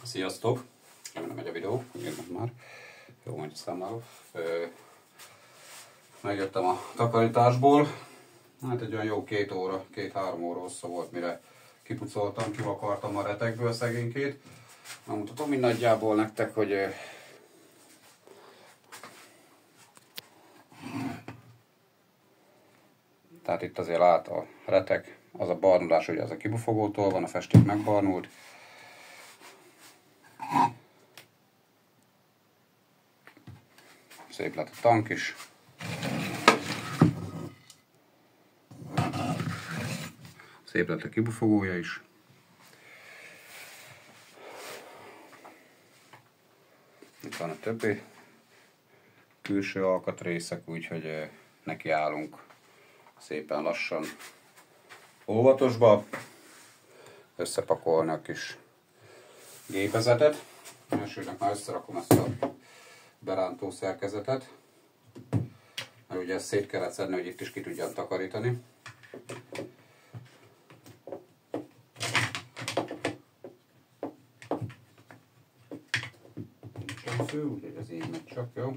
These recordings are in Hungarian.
Sziasztok! Nem megy a videó, megérnek már. Jó, majd számolok. Megjöttem a takarításból. Hát egy olyan jó 2-3 óra hossza volt, mire kipucoltam, kivakartam a retekből szegénykét. Megmutatom így nagyjából nektek, hogy tehát itt azért lát a retek, az a barnulás, hogy az a kibufogótól van, a festék megbarnult. Szép lett a tank is. Szép lett a kibufogója is. Itt van a többi külső alkatrészek, úgyhogy nekiállunk szépen lassan óvatosba összepakolni a kis gépezetet. Elsőnek már összerakom ezt a berántó szerkezetet, mert ugye ezt szét kellett szedni, hogy itt is ki tudjam takarítani. Nincsen fő, úgyhogy ez így megy csak, jó?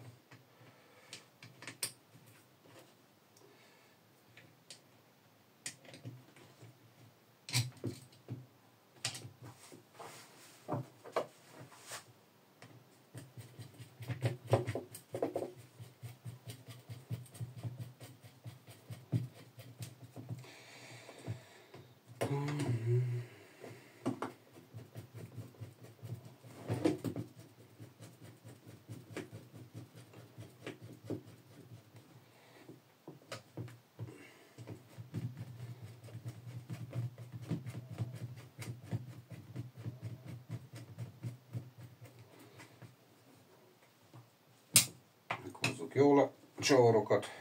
Meghúzzuk jól a csavarokat,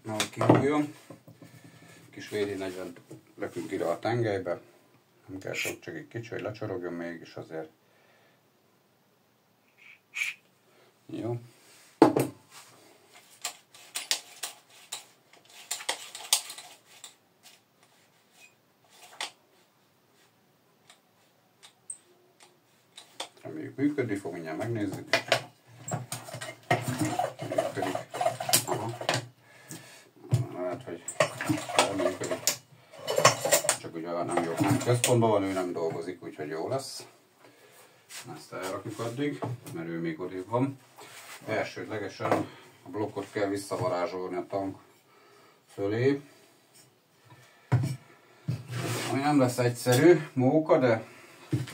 nehogy kihújjon. Kis VD40 lökünk ide a tengelybe. Nem kell sok, csak egy kicsi, hogy lecsorogjon mégis azért. Jó. Reméljük működni fog, mindjárt megnézzük. Működik. Aha. Lehet, hogy működik. Csak ugye nem jó, nem központban van, ő nem dolgozik, úgyhogy jó lesz. Ezt elrakjuk addig, mert ő még odébb van. Elsődlegesen a blokkot kell visszavarázsolni a tank fölé. Ami nem lesz egyszerű móka, de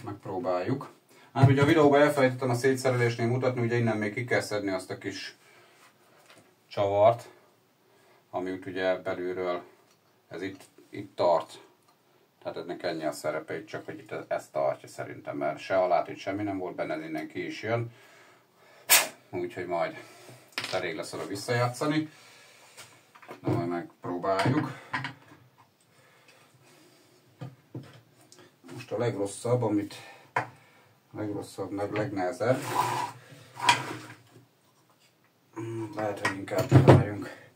megpróbáljuk. Hát ugye a videóban elfelejtettem a szétszerelésnél mutatni, ugye innen még ki kell szedni azt a kis csavart, ami ugye belülről ez itt tart. Tehát ennek ennyi a szerepe, itt csak hogy itt ezt tartja szerintem, mert se alát, semmi nem volt benne, ez innen ki is jön. Úgyhogy majd elég lesz oda visszajátszani. De majd megpróbáljuk. Most a legrosszabb, meg legnehezebb. Lehet, hogy inkább várjunk,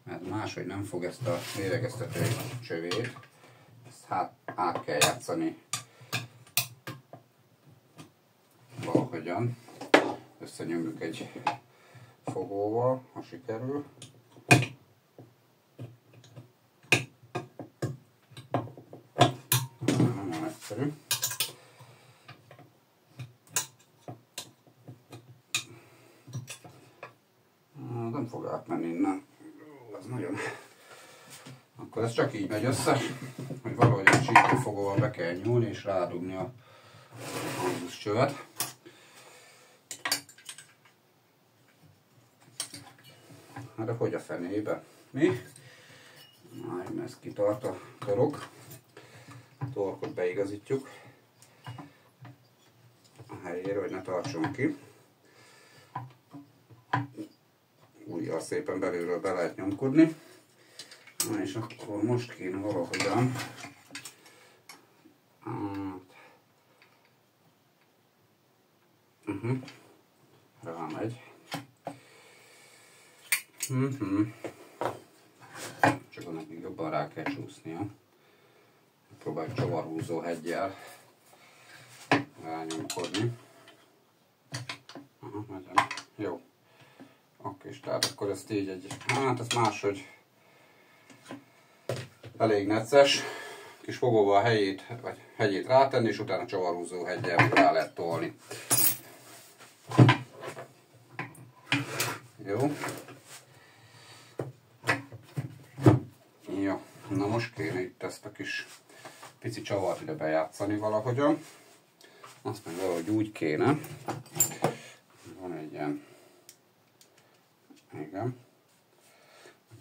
mert máshogy nem fog ezt a méregeztető csövét. Ezt át kell játszani valahogyan. Összenyomjuk egy fogóval, ha sikerül. Nem olyan egyszerű. Nem fog átmenni innen. Ez nagyon... Akkor ez csak így megy össze, hogy valahogy egy csípőfogóval be kell nyúlni és rádugni a csövet. Hát de hogy a fenébe? Mi? Na, ez kitart a torok. A torkot beigazítjuk a helyére, hogy ne tartson ki. Ujjal szépen belülről be lehet nyomkodni. Na és akkor most kéne valahogyan rámegy. Csak annak még jobban rá kell csúsznia. Próbáljuk csavarhúzó heggyel rányomkodni. Aha, megyen. Jó. Oké, és tehát akkor ezt így hát ez máshogy elég necces. Kis fogóval a hegyét rátenni, és utána csavarhúzó heggyel rá lehet tolni. Jó. Ja, na most kéne itt ezt a kis pici csavart ide bejátszani valahogyan. Azt meg valahogy úgy kéne. Van egy ilyen... Igen.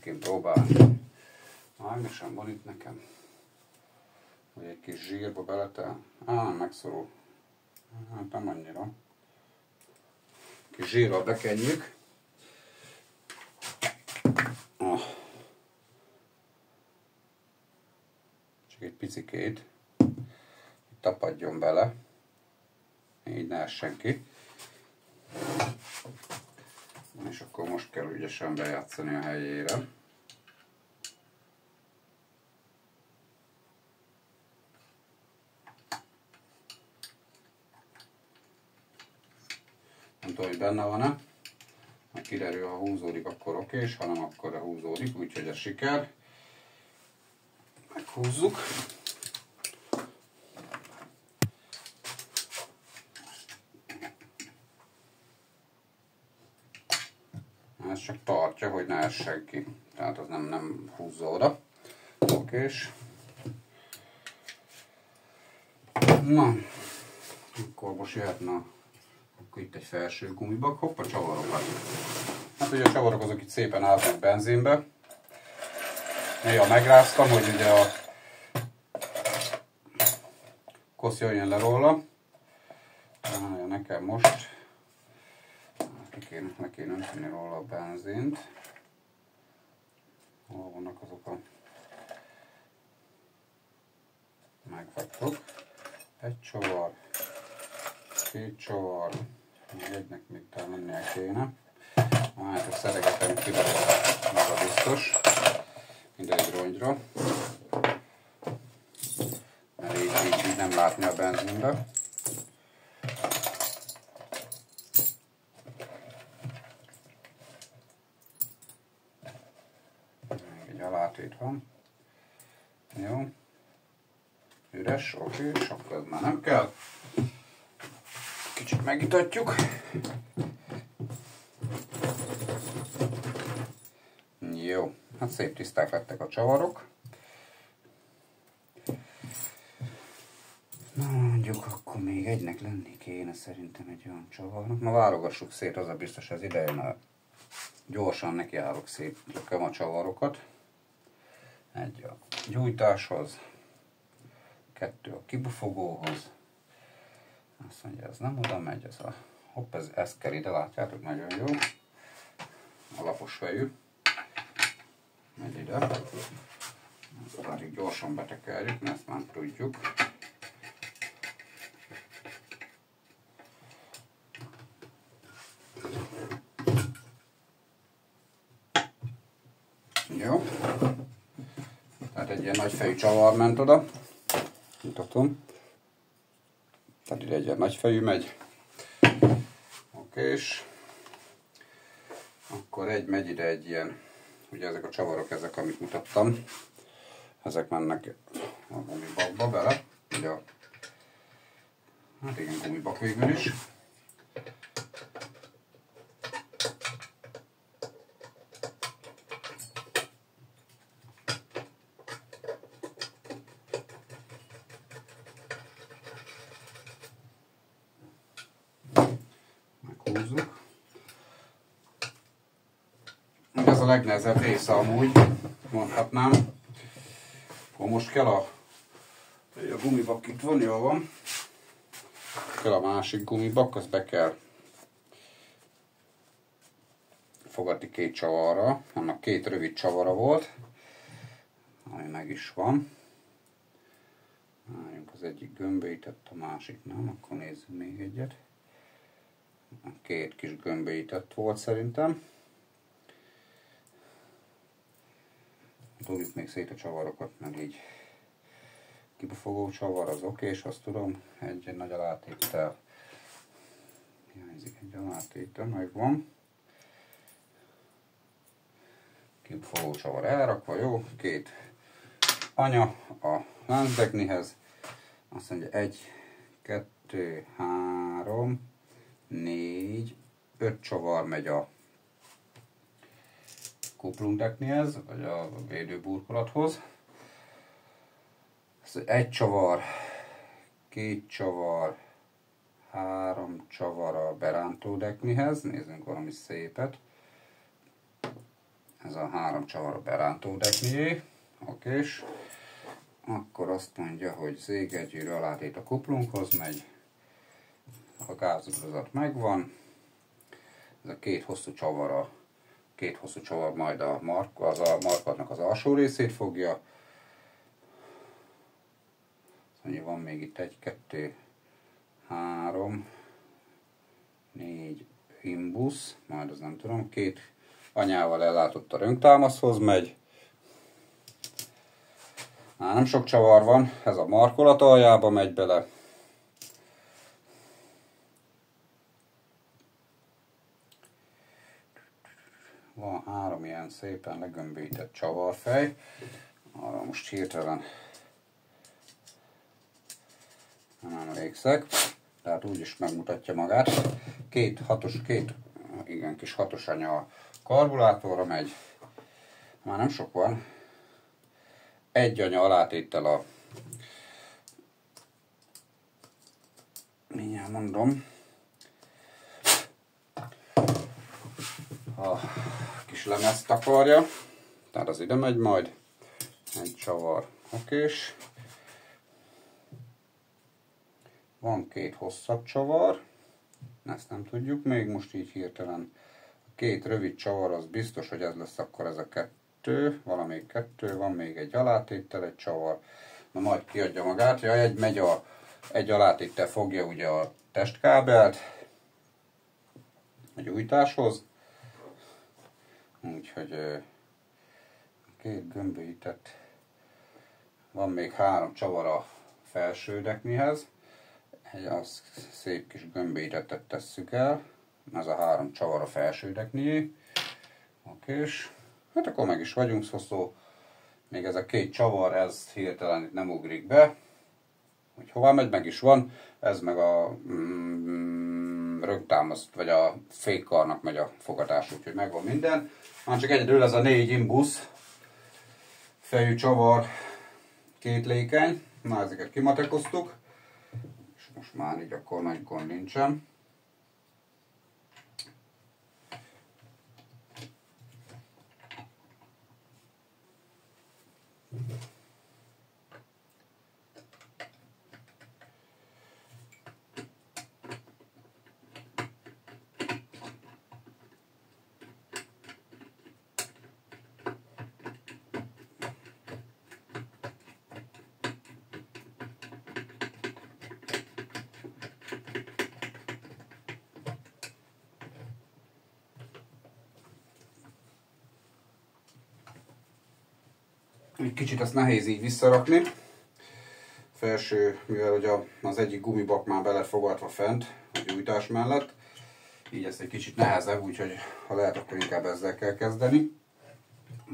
Kéne próbálni. Mágnesem van itt nekem. Vagy egy kis zsírba beletel. Nem megszorul. Hát nem annyira. Kis zsírral bekenjük. Csak egy picikét. Tapadjon bele. Így ne essen ki. És akkor most kell ügyesen bejátszani a helyére. Nem tudom, hogy benne van-e. Ha kiderül, ha húzódik, akkor oké, és ha nem, akkor húzódik, úgyhogy ez siker. Meghúzzuk. Ez csak tartja, hogy ne essen ki. Tehát az nem húzza oda. Okés. Na, akkor most jöhetne akkor itt egy felső gumibak. Hopp, a csavarokat. Hát ugye a csavarok azok itt szépen állnak benzinbe. Néha megráztam, hogy ugye a kosz jöjjön le róla. Nekem most le kéne önteni róla a benzint. Hol vannak azok a... Megvettek. Egy csavar, két csavar, egynek még talán mennie kéne. Hát ezt szeregetem ki maga biztos. Mindegy rongyra. Mert így nem látni a benzinbe. Egy alátét van. Jó. Üres, oké, és akkor ez már nem kell. Kicsit megitatjuk. Jó, hát szép tiszták lettek a csavarok. Na mondjuk, akkor még egynek lenni kéne szerintem egy olyan csavarnak. Ma válogassuk szét, az a biztos az ideje, mert gyorsan nekiállok szép lököm a csavarokat. Egy a gyújtáshoz, kettő a kibufogóhoz. Azt mondja, ez nem oda megy, ez a... Hopp, ez kell ide, látjátok, nagyon jó. Alapos fejű. Megy ide. Ezt pedig gyorsan betekerjük, mert ezt már tudjuk. Jó. Tehát egy ilyen nagy fejű csavar ment oda. Mutatom. Tehát ide egy ilyen nagy fejű megy. Okés. Akkor megy ide egy ilyen, ugye ezek a csavarok, ezek amit mutattam. Ezek mennek a gumibakba bele. Ugye hát igen, gumibak végül is. Meghúzzuk. Ez a legnehezebb része amúgy, mondhatnám. Akkor most kell a gumibak itt van, jól van. Kell a másik gumibak, azt be kell fogadni két csavarra. Annak két rövid csavara volt, ami meg is van. Az egyik gömbölyített, a másik nem, akkor nézzük még egyet. Két kis gömbölyített volt szerintem. Dobjuk még szét a csavarokat, meg így kibefogó csavar az oké, és azt tudom, egy nagy alátéttel. Hiányzik egy alátétel, megvan. Kibefogó csavar elrakva, jó, két anya a láncdeknihez. Azt mondja 1, 2, 3, 4, 5 csavar megy a kuplungdeknihez, vagy a védőburkolathoz. Egy csavar, 2 csavar, 3 csavar a berántódeknihez. Nézzünk valami szépet. Ez a 3 csavar a berántódeknié. Okés. Akkor azt mondja, hogy zégegyűrű alátét a kuplunghoz megy. A gázobrazat megvan. Ez a két hosszú csavar majd a markatnak az alsó részét fogja. Van még itt 1, 2, 3, 4 imbusz, majd az nem tudom, 2 anyával ellátott a rönktámaszhoz megy. Már nem sok csavar van, ez a markolat aljába megy bele. Van 3 ilyen szépen legömbített csavarfej. Arra most hirtelen nem emlékszek, tehát úgyis megmutatja magát. Két kis hatos anya a karburátorra megy. Már nem sok van. Egy anya alátéttel a, mindjárt mondom, a kis lemezt takarja, tehát az ide megy majd. Egy csavar, okés. Van 2 hosszabb csavar, ezt nem tudjuk még most így hirtelen. A 2 rövid csavar az biztos, hogy ez lesz akkor ez a 2, valamelyik 2, van még egy alátéttel egy csavar. Na majd kiadja magát, ja, egy alátéttel fogja ugye a testkábelt a gyújtáshoz. Úgyhogy 2 gömbölyített, van még 3 csavar a felsődeknihez. Az szép kis gömbölyítettet tesszük el. Ez a 3 csavar a felsődeknié. Okés. Hát akkor meg is vagyunk, szóval még ez a 2 csavar, ez hirtelen itt nem ugrik be. Hogy hová megy, meg is van. Ez meg a rögtámaszt, vagy a fékkarnak megy a fogatás, úgyhogy megvan minden. Már csak egyedül ez a 4 imbusz fejű csavar, 2 lékeny. Már ezeket kimatekoztuk. És most már így akkor nagy gond nincsen. Egy kicsit ezt nehéz így visszarakni. Felső, mivel ugye az egyik gumibak már be lett fogadva fent a gyújtás mellett, így ezt egy kicsit nehezebb, úgyhogy ha lehet, akkor inkább ezzel kell kezdeni.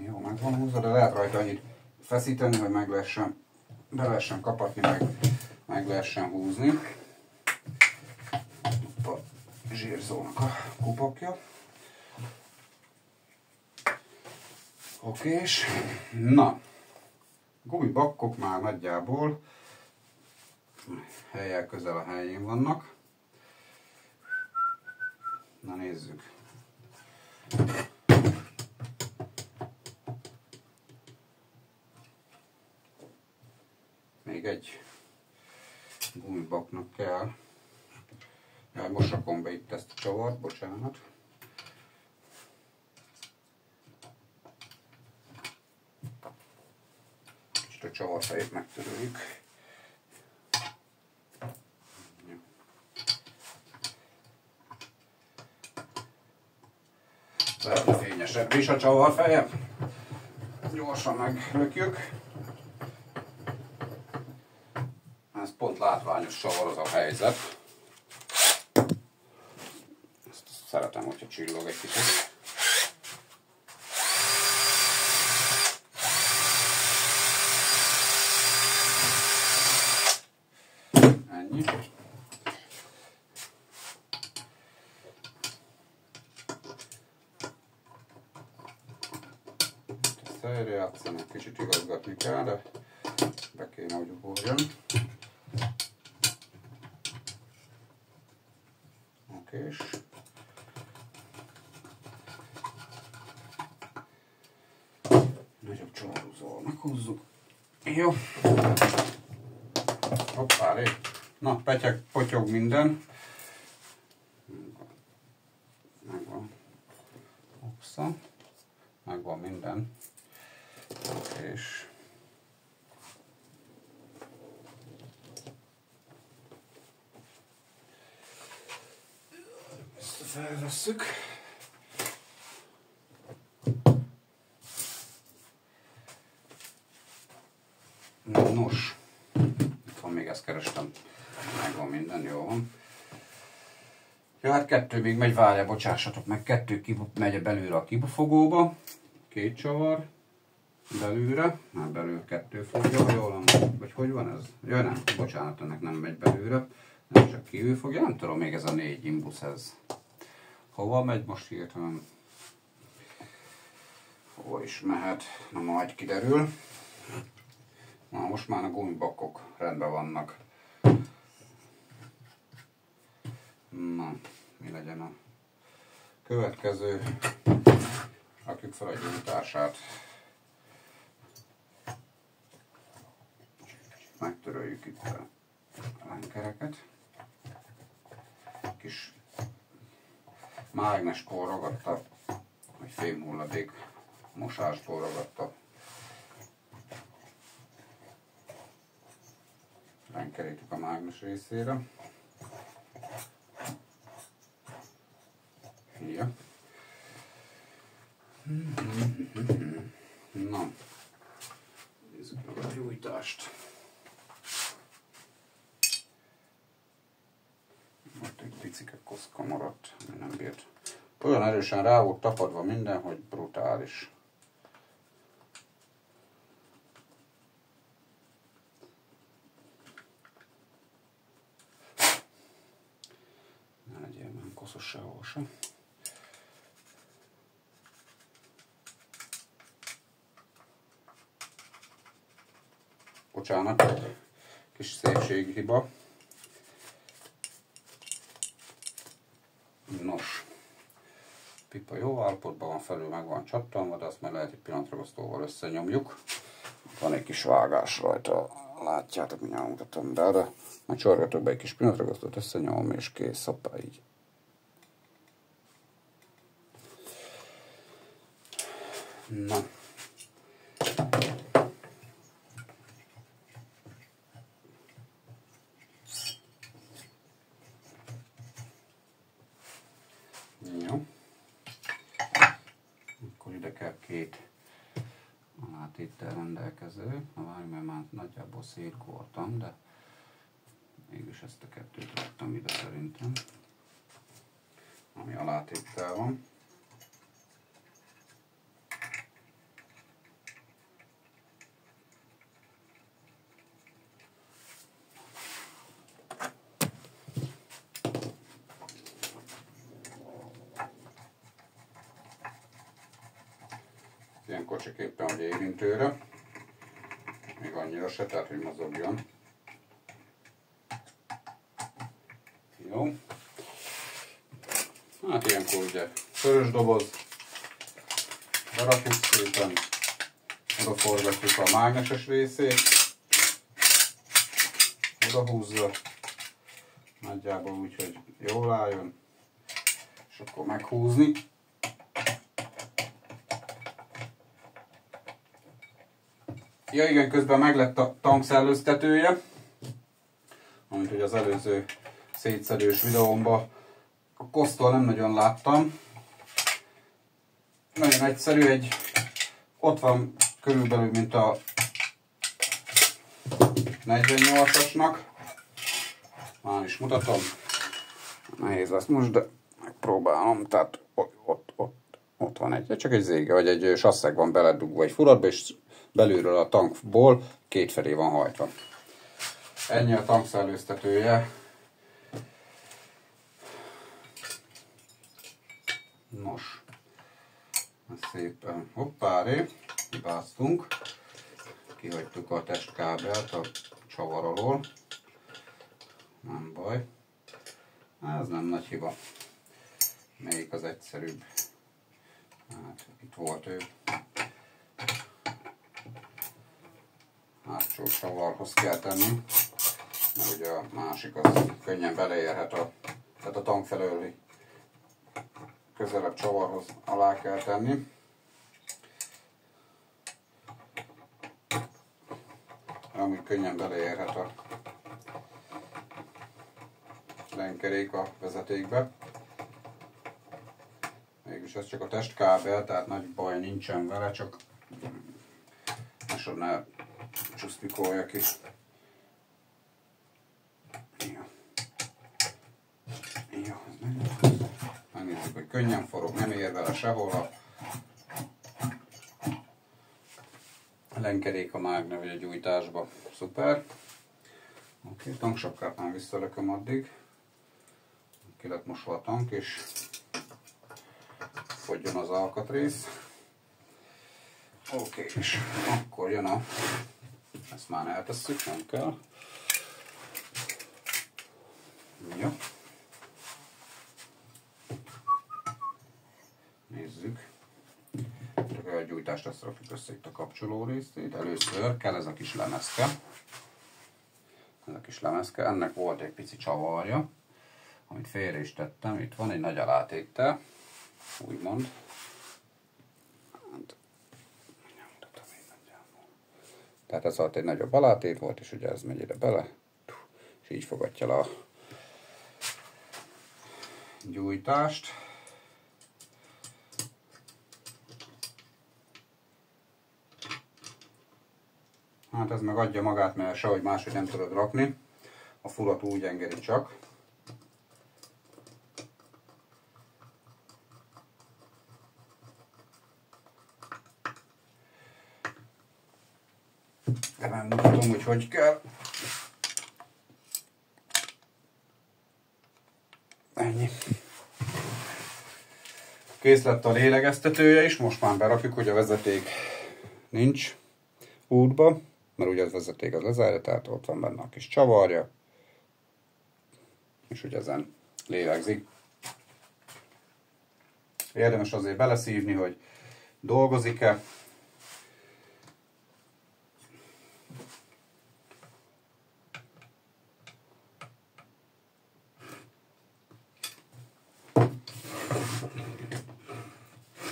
Jó, meg van húzva, de lehet rajta annyit feszíteni, hogy meg lehessen, be lehessen kapatni, meg lehessen húzni. A zsírzónak a kupakja. Okés. Na, gumibakkok már nagyjából helyel közel a helyén vannak. Na nézzük. Még egy gumibaknak kell. Jaj, most rakom be itt ezt a csavart, bocsánat. Kicsit a csavarfejét megtöröljük. Lehet fényesebb is a csavarfeje. Gyorsan meglökjük. látványos savar az a helyzet. Ezt szeretem, hogyha csillog egy kicsit. Ennyi. Ezt helyre játszani, kicsit igazgatni kell, de be kéne, hogy ugorjon. Okés. Nagyobb csavarhúzóval meghúzzuk. Jó. Hoppá, rég. Na, petyeg, potyog minden. Megvan. Oksza. Megvan minden. És ezt felvesszük. Nos, itt van, még ezt kerestem. Megvan minden, jó van. Ja, hát 2 még megy, várja, bocsássatok meg, 2 megy belőle a kibufogóba. 2 csavar belőle, már belül 2 fogja, ha jól van, vagy hogy van ez? Ja nem, bocsánat, ennek nem megy belőle, nem csak kívül fogja, nem tudom még ez a 4 imbusz ez. Hova megy most hirtelen? Hova is mehet? Na majd kiderül. Na most már a gumibakok rendben vannak. Na, mi legyen a következő? Rakjuk fel a gyújtását. Megtöröljük itt a lánykereket. Kis mágnesból ragadta, vagy fémhulladék mosásból ragadta lánykerítjük a mágnes részére. Ja. Na, nézzük meg a gyújtást. Ott egy picike koszka maradt, ami nem bírt. Olyan erősen rá volt tapadva minden, hogy brutális. Ne legyél már koszos sehol sem. Bocsánat, kis szépséghiba. Nos, pipa jó állapotban van, felül meg van csattanva, de azt már lehet egy pillanatragasztóval összenyomjuk. Van egy kis vágás rajta, látjátok, mindjárt mutatom, de erre majd csorgatok be egy kis pillanatragasztót, összenyomom és kész, hoppá, így. Na. Jó. Akkor ide kell 2 alátéttel rendelkező. Na várj, mert már nagyjából szétgortam, de mégis ezt a 2-t raktam ide szerintem, ami alátéttel van. Ilyenkor csak éppen, hogy érintőre, még annyira se, tehát hogy mozogjon. Jó. Hát ilyenkor ugye sörös doboz, berakjuk szépen, oda forgatjuk a mágneses részét, oda húzza, nagyjából úgy, hogy jól álljon, és akkor meghúzni. Ja igen, közben meglett a tankszellőztetője, amit ugye az előző szétszedős videómban a kosztól nem nagyon láttam. Nagyon egyszerű, ott van körülbelül mint a 48-asnak. Már is mutatom. Nehéz lesz most, de megpróbálom. Tehát ott van csak egy zége, vagy egy sasszeg van beledugva egy furatba, és belülről a tankból kétfelé van hajtva. Ennyi a tank szellőztetője. Nos, szépen hoppáré, hibáztunk. Kihagytuk a testkábelt a csavar alól. Nem baj. Ez nem nagy hiba. Melyik az egyszerűbb? Hát, itt volt ő. Hátsó csavarhoz kell tenni, mert ugye a másik az könnyen beleérhet tehát a tank felőli közelebb csavarhoz alá kell tenni. Ami könnyen beleérhet a lenkerék a vezetékbe. Mégis ez csak a testkábel, tehát nagy baj nincsen vele, csak másodnál csuszpikolja ki. Jó, megnézzük, hogy könnyen forog, nem ér vele sehol a lenkerék a mágna vagy a gyújtásba. Szuper. Oké, tanksapkát már visszalököm addig. Ki lett mosva a tank, és fogjon az alkatrész. Oké, és akkor jön a... Ezt már eltesszük, nem kell. Jó. Nézzük. Csak a gyújtást azt rakjuk össze itt a kapcsoló részét. Először kell ez a kis lemezke. Ez a kis lemezke. Ennek volt egy pici csavarja, amit félre is tettem. Itt van egy nagy alátéttel, úgymond. Tehát ez alatt egy nagyobb alátét volt, és ugye ez megy ide bele, és így fogadja le a gyújtást. Hát ez meg adja magát, mert sehogy máshogy nem tudod rakni. A furat úgy engedi csak. De nem mutatom, hogy hogy kell. Ennyi. Kész lett a lélegeztetője is, most már berakjuk, hogy a vezeték nincs útba, mert ugye az vezeték az lezárja, tehát ott van benne a kis csavarja, és ugye ezen lélegzik. Érdemes azért beleszívni, hogy dolgozik-e.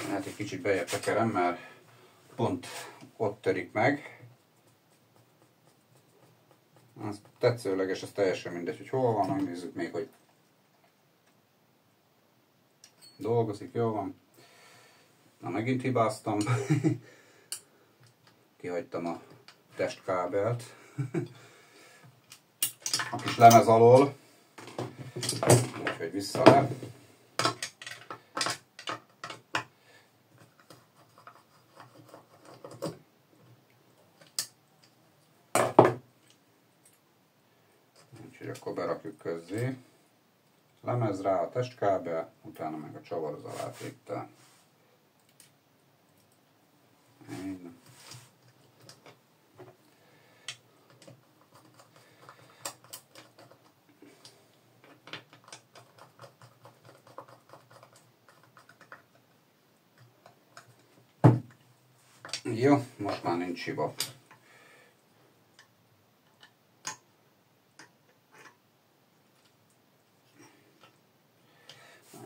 Hát egy kicsit bejebb tekerem, mert pont ott törik meg. Az tetszőleges, ez teljesen mindegy, hogy hol van, megnézzük még, hogy dolgozik, jól van. Na, megint hibáztam. Kihagytam a testkábelt. A kis lemez alól. Úgyhogy vissza le. Úgyhogy akkor berakjuk közzé. Lemez rá a testkábel, utána meg a csavar az alátéttel. Jó, most már nincs hiba.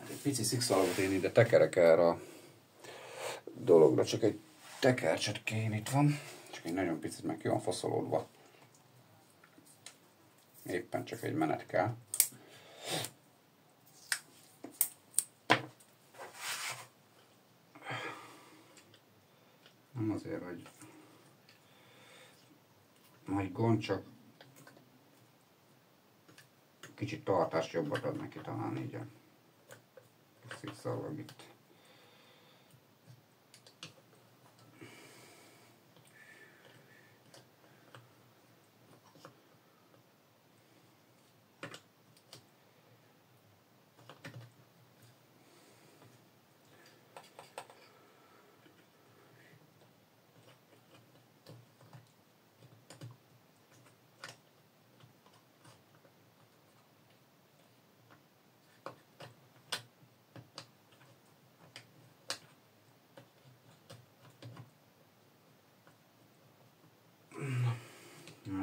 Egy pici szikszalagot én ide tekerek erre a dologra, csak egy tekercsetkén itt van, csak egy nagyon picit meg ki van foszolódva. Éppen csak egy menet kell. Nem azért, hogy nagy gond, csak kicsit tartást jobbat ad neki talán így a szikszallag itt.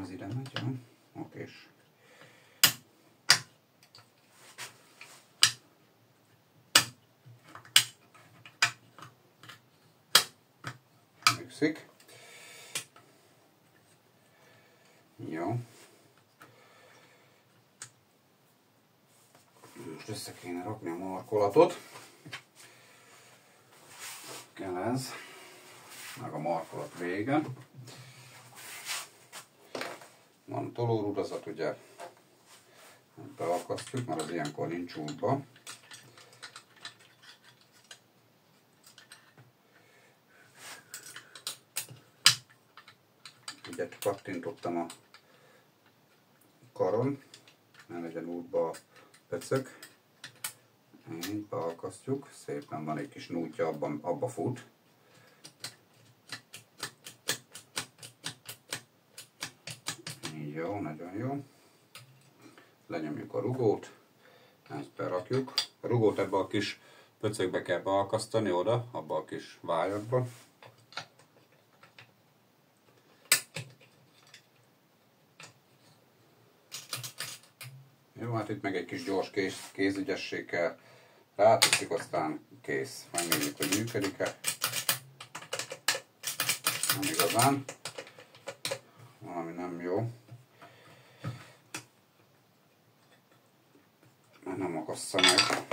Ez ide megy, jó? Okés. Műszik. Jó. Most össze kéne rakni a markolatot. Kell ez. Meg a markolat vége. Van tolórudazat, ugye, beakasztjuk, mert az ilyenkor nincs útba. Ugye kattintottam a karon, ne legyen útba a pöcök. Így beakasztjuk, szépen van egy kis nútja, abba fut. Jó, nagyon jó. Lenyomjuk a rugót, ezt berakjuk. A rugót ebbe a kis pöcökbe kell beakasztani oda, abba a kis vályakba. Jó, hát itt meg egy kis gyors kézügyesség kell. Ráteszik, aztán kész. Megnézzük, hogy működik-e. Nem igazán. Valami nem jó. Nem akassza meg.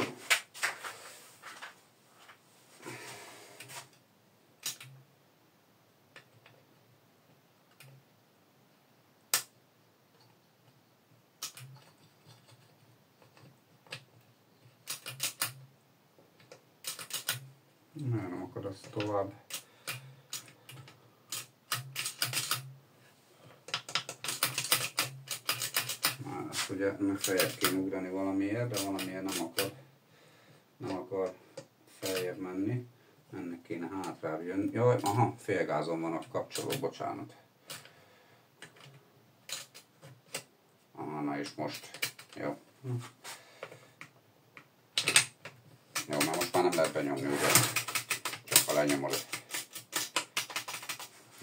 Nem akad azt tovább. Ezt ugye meg feljebb kéne ugrani valamiért, de valamiért nem akar feljebb menni. Ennek kéne hátrább jönni. Jaj, aha, félgázon van a kapcsoló, bocsánat. Aha, na és most. Jó. Jó, már most már nem lehet benyomni, ugye? Csak ha lenyomod.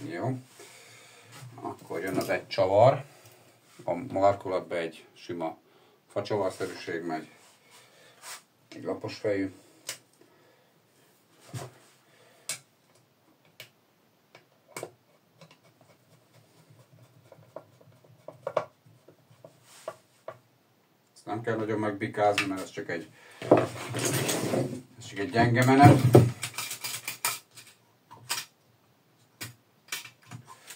Jó. Akkor jön az egy csavar. A markolatba egy sima facsavarszerűség megy. Egy lapos fejű. Ezt nem kell nagyon megbikázni, mert ez csak egy gyenge menet.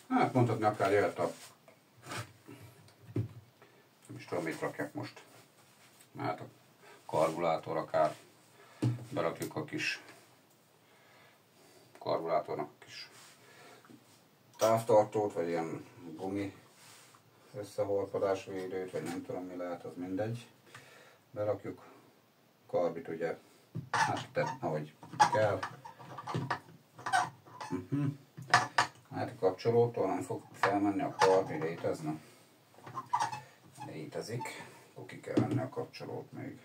Hát mondhatni akár jöhet a... Nem is tudom, mit rakják most. Hát a karburátor akár berakjuk a kis karburátornak a kis távtartót, vagy ilyen gumi összehorpadásvédőt, vagy nem tudom mi lehet, az mindegy. Berakjuk karbit ugye, hát ahogy kell. Hát a kapcsolótól nem fog felmenni a karbi, létezne? Létezik. Akkor ki kell venni a kapcsolót még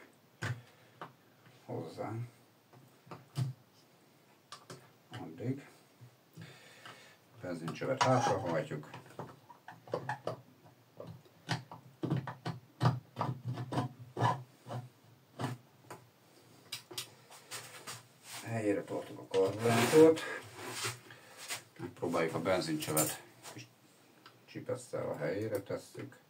hozzá. Addig. A benzincsövet hátrahajtjuk. Helyére tartjuk a karburátort. Megpróbáljuk a benzincsövet kis csipesszel a helyére tesszük.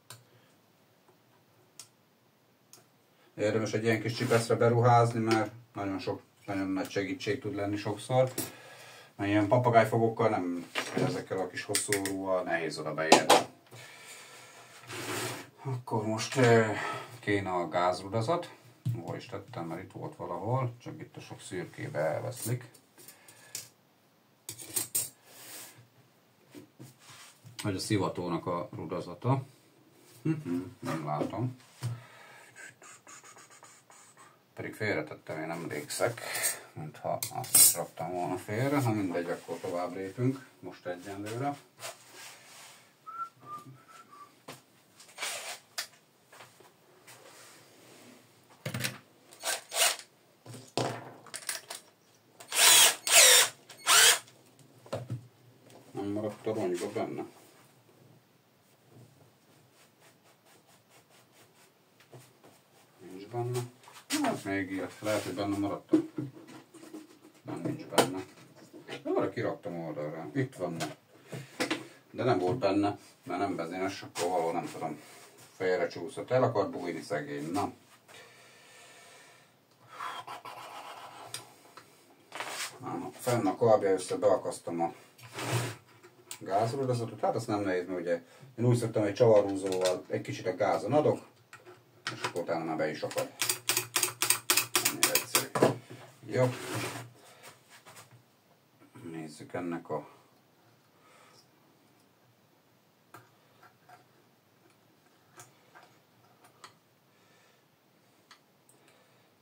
Érdemes egy ilyen kis csipeszre beruházni, mert nagyon nagy segítség tud lenni sokszor. Mert ilyen papagájfogokkal nem, ezekkel a kis hosszú orrúval nehéz oda beérni. Akkor most kéne a gázrudazat. Hol is tettem, mert itt volt valahol, csak itt a sok szürkébe elveszlik. Vagy a szivatónak a rudazata. Nem látom. Pedig félretettem, én emlékszek, mintha azt is raktam volna félre. Ha mindegy, akkor tovább lépünk, most egyenlőre. Nem maradt a rongyba benne. Nincs benne. Hát még ilyet, lehet, hogy benne maradtam. Nem, nincs benne. Arra kiraktam oldalra. Itt van. De nem volt benne, mert nem benzines, akkor való nem tudom. Félre csúszott. El akart bújni szegény. Na. Fenn a karbja össze beakasztom a gázrudazatot. Hát azt nem nehéz, mert ugye én úgy szoktam, hogy csavarhúzóval egy kicsit a gázon adok, és akkor utána már be is akad. Ennél egyszerű. Jó. Nézzük ennek a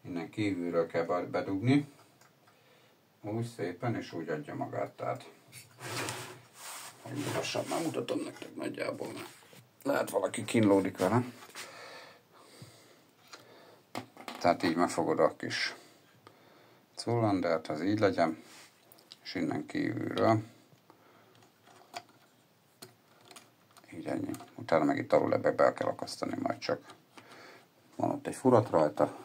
innen kívülről kell bedugni. Úgy szépen, és úgy adja magát. Tehát, hogy lassabb, már mutatom nektek nagyjából, mert lehet valaki kínlódik vele. Tehát így megfogod a kis cullandert, az így legyen, és innen kívülről. Így ennyi. Utána meg itt alul ebbe be kell akasztani majd csak. Van ott egy furat rajta.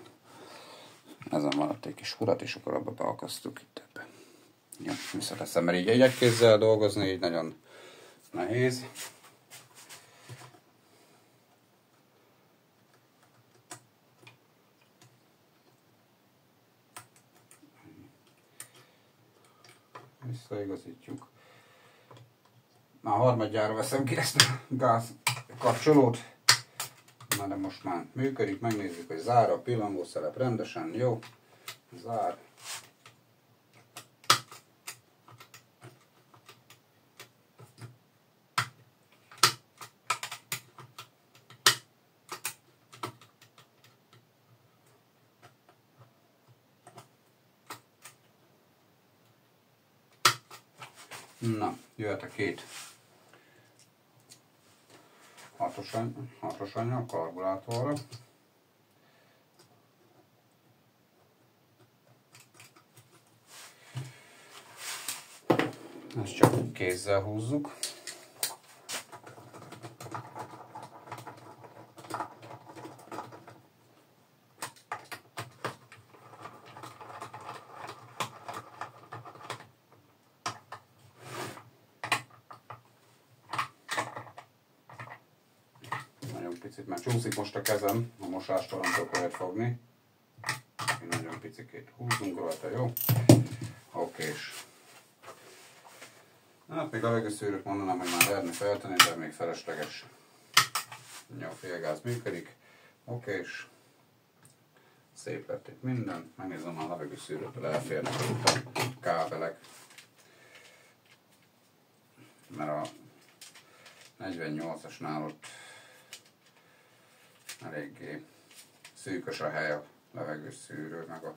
Ezen maradt egy kis furat, és akkor abba beakasztjuk itt ebbe. Jó, visszateszem, mert így egy kézzel dolgozni, így nagyon nehéz. Visszaigazítjuk. Már harmadjára veszem ki ezt a gáz kapcsolót. Na de most már működik, megnézzük, hogy zár a pillangószelep rendesen, jó, zár. Na, jöhet a két hatos anyag a karburátorra. Ezt csak kézzel húzzuk. Picit, mert csúszik most a kezem, a mosástól nem tudok olyat fogni. Nagyon picikét húzzunk rajta, jó? Okés. Hát még a levegőszűrőt mondanám, hogy már lehetne feltenni, de még felesleges. Jó, félgáz működik. Okés. Szép lett itt minden. Megnézem, a levegőszűrőtől elférnek a kábelek. Mert a 48-asnál ott eléggé szűkös a hely a levegőszűrő meg a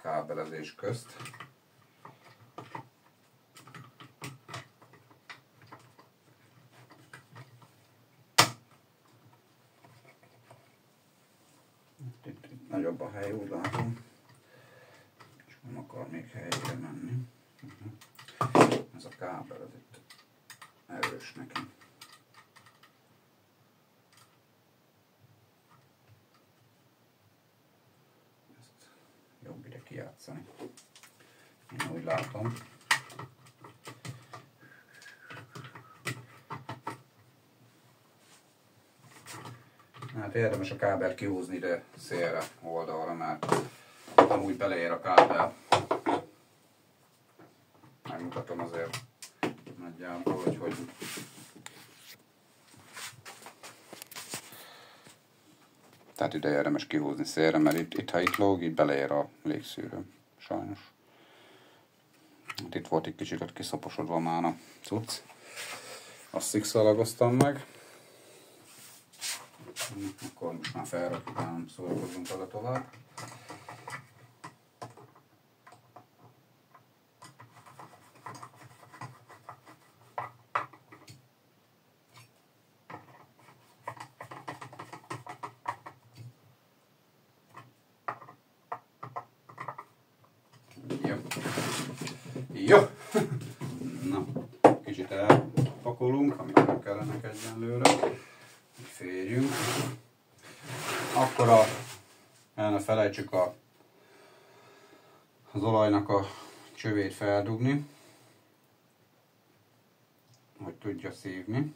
kábelezés közt. Itt nagyobb a hely, úgy látom, és nem akar még helyre menni. Ez a kábel, ez itt erős neki. Jobb ide kijátszani. Én úgy látom. Hát érdemes a kábelt kihúzni ide szélre, oldalra, mert amúgy beleér a kábel. Megmutatom azért nagyjából, hogy Tehát ide érdemes kihúzni szélre, mert ha itt lóg, itt beleér a légszűrő. Sajnos. Itt volt egy kicsit ott kiszaposodva már a cucc. Azt szikszalagoztam meg. Akkor most már felrakjuk, nem szórakozunk vele tovább. Jó! Na, kicsit elpakolunk, amit nem kellenek egyenlőre. Férjünk. Akkor el ne felejtsük az olajnak a csövét feldugni, hogy tudja szívni.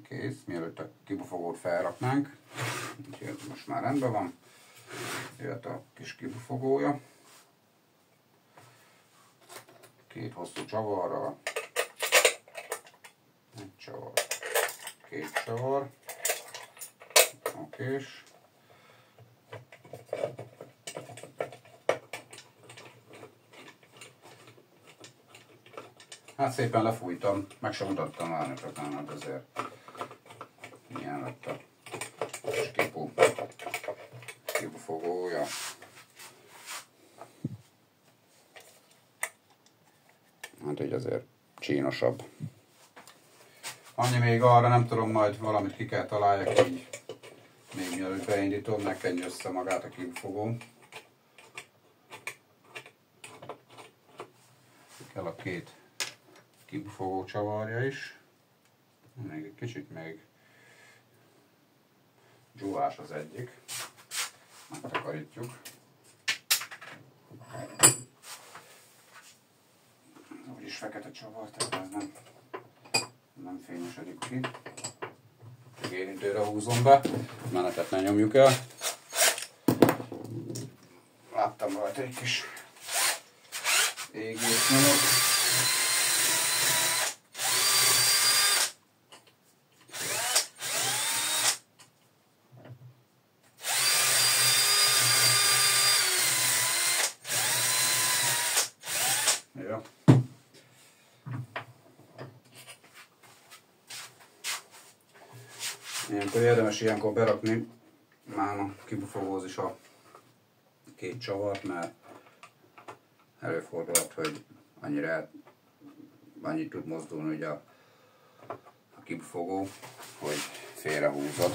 Kész, mielőtt a kibufogót felraknánk. Úgyhogy most már rendben van. Jöhet a kis kibufogója. Két hosszú csavarral. Egy csavar. Két csavar. Okés. Hát szépen lefújtam, meg sem mutattam már nektek, azért milyen lett a kis kibufogója. Hát így azért csínosabb. Annyi még arra, nem tudom, majd valamit ki kell találjak így, még mielőtt beindítom, ne kenj össze magát a kibufogóm. Kell a két kibufogó csavarja is. Még egy kicsit még dzsúvás az egyik. Megtakarítjuk. Úgyis fekete csavar, tehát ez nem fényesedik ki. Érintőre húzom be, menetet ne nyomjuk el. Láttam rajta egy kis égésnyomot. Ja. Ilyenkor érdemes berakni már a kibufogóhoz is a két csavart, mert előfordulhat, hogy annyit tud mozdulni ugye a kibufogó, hogy félrehúzod.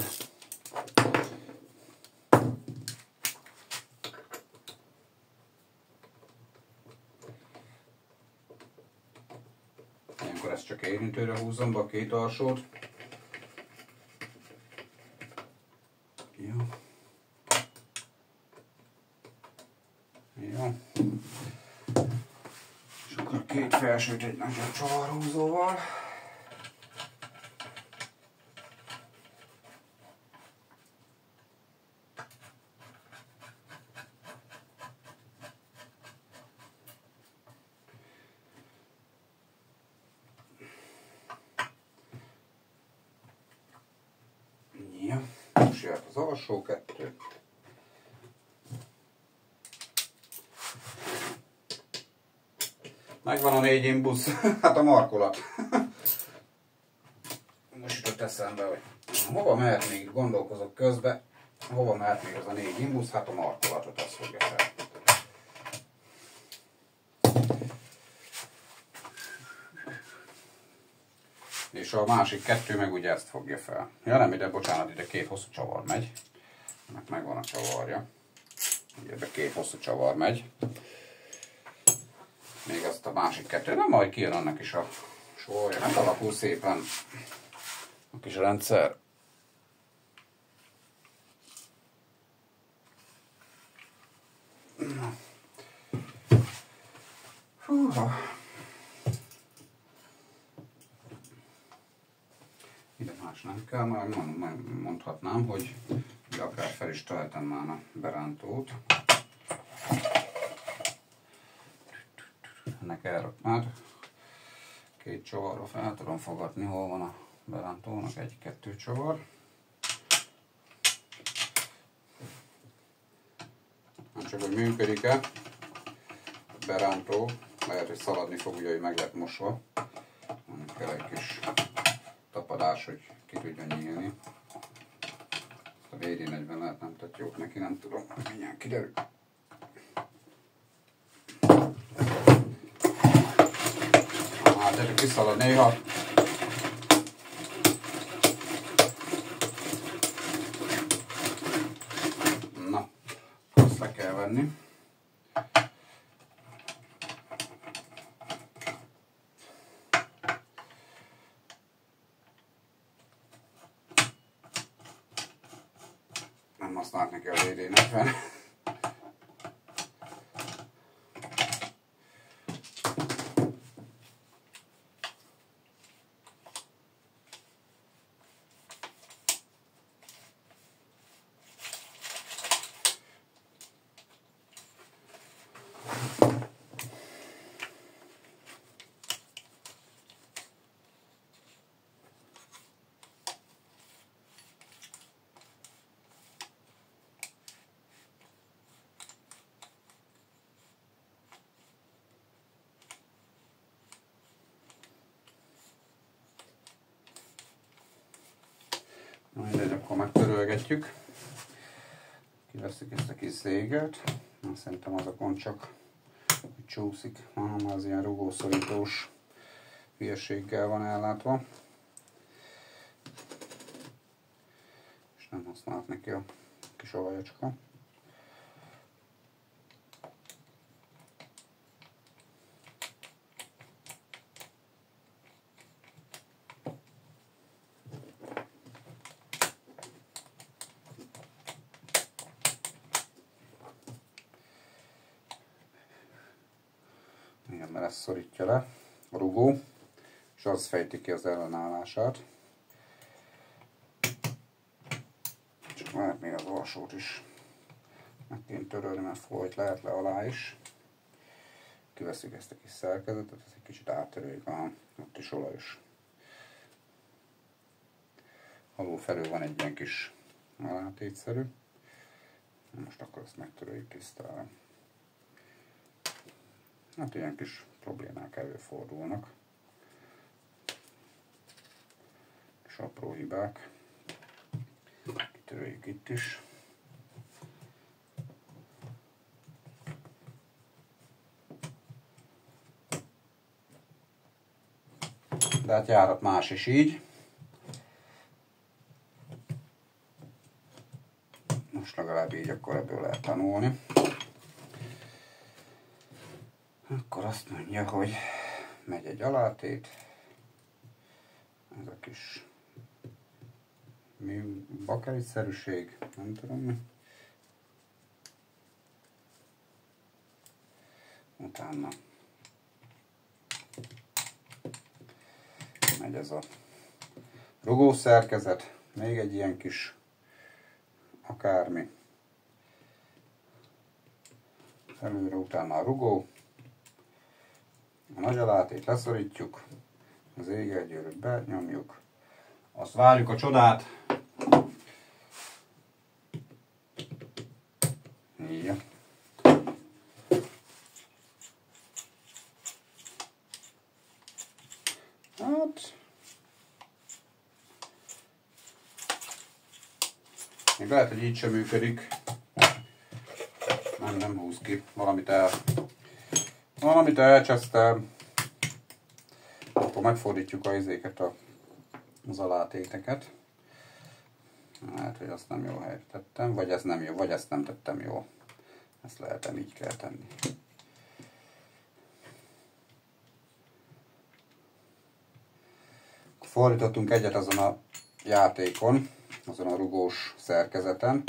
Ilyenkor ezt csak érintőre húzom be a két alsót. Jó. Jó. És akkor a két felsőt egy nagyobb csavarhúzóval. Ja. Most jöhet az alsó kettő. Megvan a 4 imbusz, hát a markolat. Most jutott eszembe, hogy hova mehet még, gondolkozok közben, hova mehet még az a 4 imbusz, hát a markolatot azt fogja fel. És a másik kettő meg ugye ezt fogja fel. Ja nem, ide, bocsánat, ide két hosszú csavar megy. Ennek megvan a csavarja. Ide két hosszú csavar megy. Még azt a másik kettő, nem majd kijön annak is a sorja. Nem alakul szépen a kis rendszer. Húha. Ide más nem kell, már mondhatnám, hogy akár fel is töltem már a berántót. Ennek elraknád. Két csavarra fel tudom fogadni, hol van a berántónak, egy-kettő csavar. csak hogy működik-e. Berántó, lehet, hogy szaladni fog, ugye, hogy meg lett mosva. Kell egy kis tapadás, hogy ki tudja nyílni. A VD40 lehet nem tett jót neki, nem tudom, mindjárt kiderül. Hát ez kiszalad néha. Na, azt le kell venni. Nem használt neki a VD40. Mindegy, akkor megtörölgetjük. Kiveszünk ezt a kis szégelt. Szerintem azokon csak csúszik. Az ilyen rugószorítós hülyeséggel van ellátva. És nem használt neki a kis olajacska. Igen, mert ezt szorítja le a rugó, és az fejti ki az ellenállását. Csak lehet még az alsót is meg kéne törölni, mert folyt lehet le alá is. Kiveszünk ezt a kis szerkezetet, ez egy kicsit áttörőjük, ott is olajos. Alul felül van egy ilyen kis alátétszerű. Most akkor ezt megtöröljük tisztára. Hát ilyen kis problémák előfordulnak. Kis apró hibák. Kitöröljük itt is. De hát járhat más is így. Most legalább így akkor ebből lehet tanulni. Akkor azt mondja, hogy megy egy alátét. Ez a kis bakelit-szerűség, nem tudom mi. Utána megy ez a rugószerkezet, még egy ilyen kis akármi. Előre utána a rugó. A nagy alátét leszorítjuk, az égelgyőröt benyomjuk, azt várjuk a csodát. Ja. Hát, még lehet, hogy így sem működik. Nem húz ki, valamit elcsesztem. Akkor megfordítjuk a izéket, az alátéteket. Lehet, hogy azt nem jól helyre tettem, vagy ez nem jó, vagy ezt nem tettem jól. Ezt lehetem, így kell tenni. Fordítottunk egyet azon a játékon, azon a rugós szerkezeten.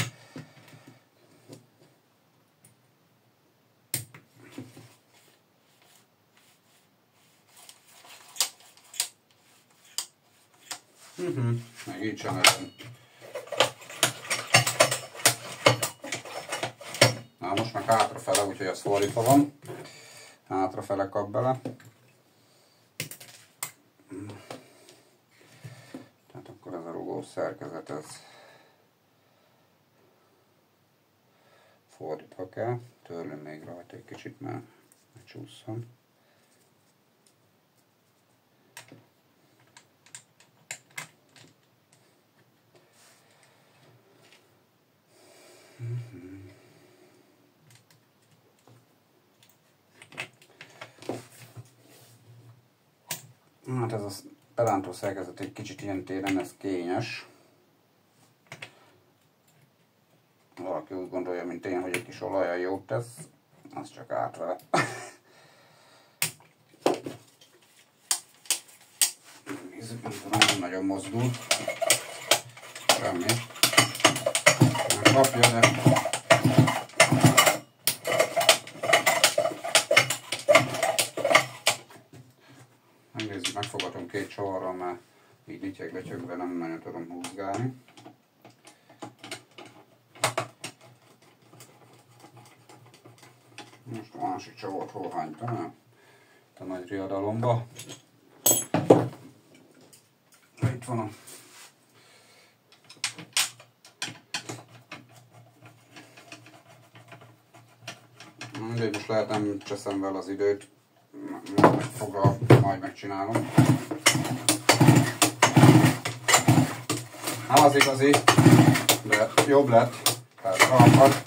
Meg így sem ezen. Na most meg hátrafele, úgyhogy ez fordítva van. Hátrafele kap bele. Tehát akkor ez a rugós szerkezet, ez fordítva kell, törlöm még rajta egy kicsit, mert ne csúszson. Hát ez a pelántó szerkezet egy kicsit ilyen téren, ez kényes. Valaki úgy gondolja, mint én, hogy egy kis olajjal jót tesz, az csak árt vele. Nézzük, nem nagyon mozdul. Semmi. Megkapja, de... Megnézzük, megfogatom két csavarral, mert így lityeg-letyögve nem nagyon tudom húzgálni. Most a másik csavart hol hánytam? Itt a nagy riadalomba. Itt van a... Mindegy, most lehet nem cseszem vele az időt. Majd megcsinálom. Nem az igazi, de jobb lett. Tehát alapad.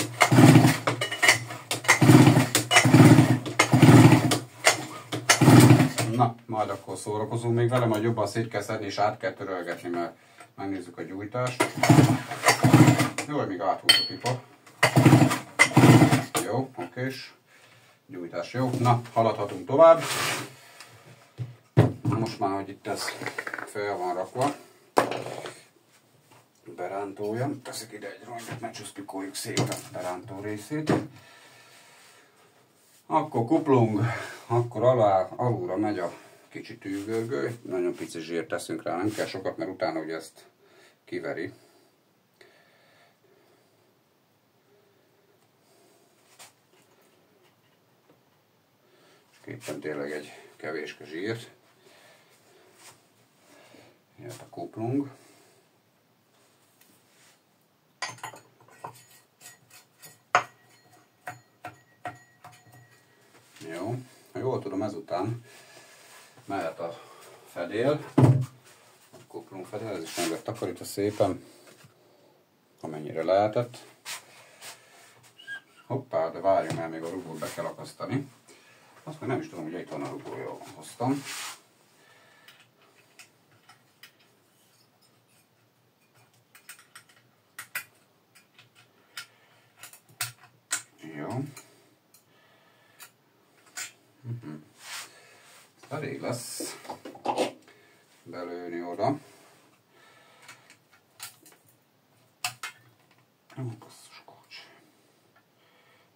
Na, majd akkor szórakozunk még vele, majd jobban szét kell szedni és át kell törölgetni, mert megnézzük a gyújtást. Jó, hogy még áthúz a pipa. Jó, okés. Gyújtás jó. Na, haladhatunk tovább. Most már, hogy itt ez fel van rakva, berántója. Teszik ide egy rongyot, ne csuszpikoljuk szét a berántó részét. Akkor kuplung, akkor alulra megy a kicsi tűgörgő. Nagyon pici zsírt teszünk rá, nem kell sokat, mert utána ugye ezt kiveri. Éppen tényleg egy kevéske zsírt. Jött a kuplung. Jó, ha jól tudom, ezután mehet a fedél, a kuplung fedél, ez is meg lett takarítva szépen, amennyire lehetett. Hoppá, de várjunk, mert még a rugót be kell akasztani. Azt meg nem is tudom, hogy itt van a rugója, hoztam. Jó. Elég lesz belőni oda. Jó, basszus kocs.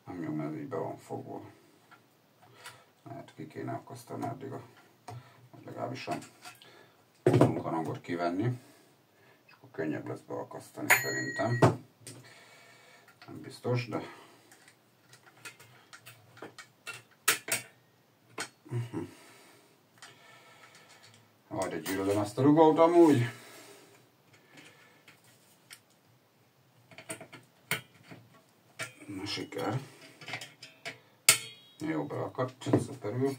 Nem jó, mert így be van fogva. Mert ki kéne akasztani addig legalábbis a munkanangot kivenni. És akkor könnyebb lesz beakasztani szerintem. Nem biztos, de... Majd egy gyűlölöm ezt a rugót amúgy. Na siker. Jó, beakadt, szuperül.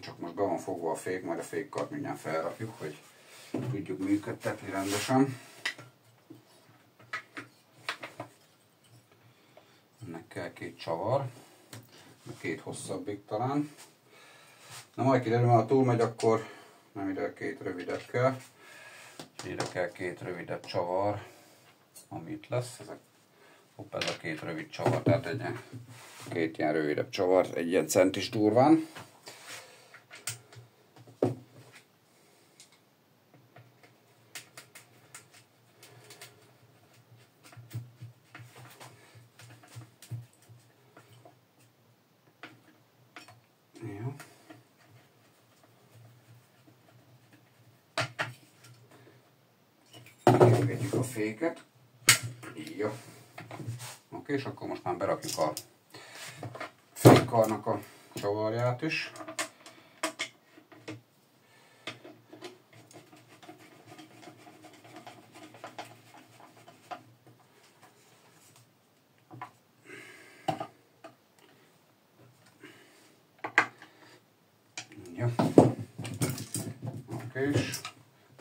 Csak most be van fogva a fék, majd a fékkart mindjárt felrakjuk, hogy tudjuk működtetni rendesen. Ennek kell két csavar, két hosszabbik talán. Na majd kiderül, ha túlmegy, akkor nem ide két rövidebb kell. Ide kell két rövidebb csavar, ami itt lesz. Hopp, ez a két rövid csavar, tehát két ilyen rövidebb csavar, egy ilyen centis durván. Jó. Megengedjük a féket. Jó. Oké, és akkor most már berakjuk a fékkarnak a csavarját is. Okés.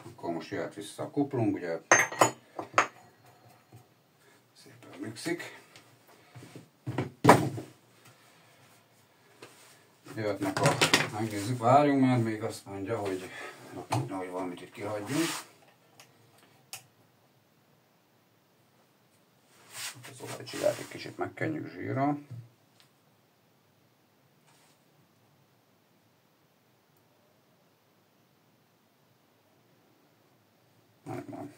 Akkor most jöhet vissza a kuplung, ugye szépen mixik. Jöhetnek a... Megnézzük, várjunk, mert még azt mondja, hogy nehogy valamit itt kihagyjunk. Az olajcsigát egy kicsit megkenjük zsírral. Megvan.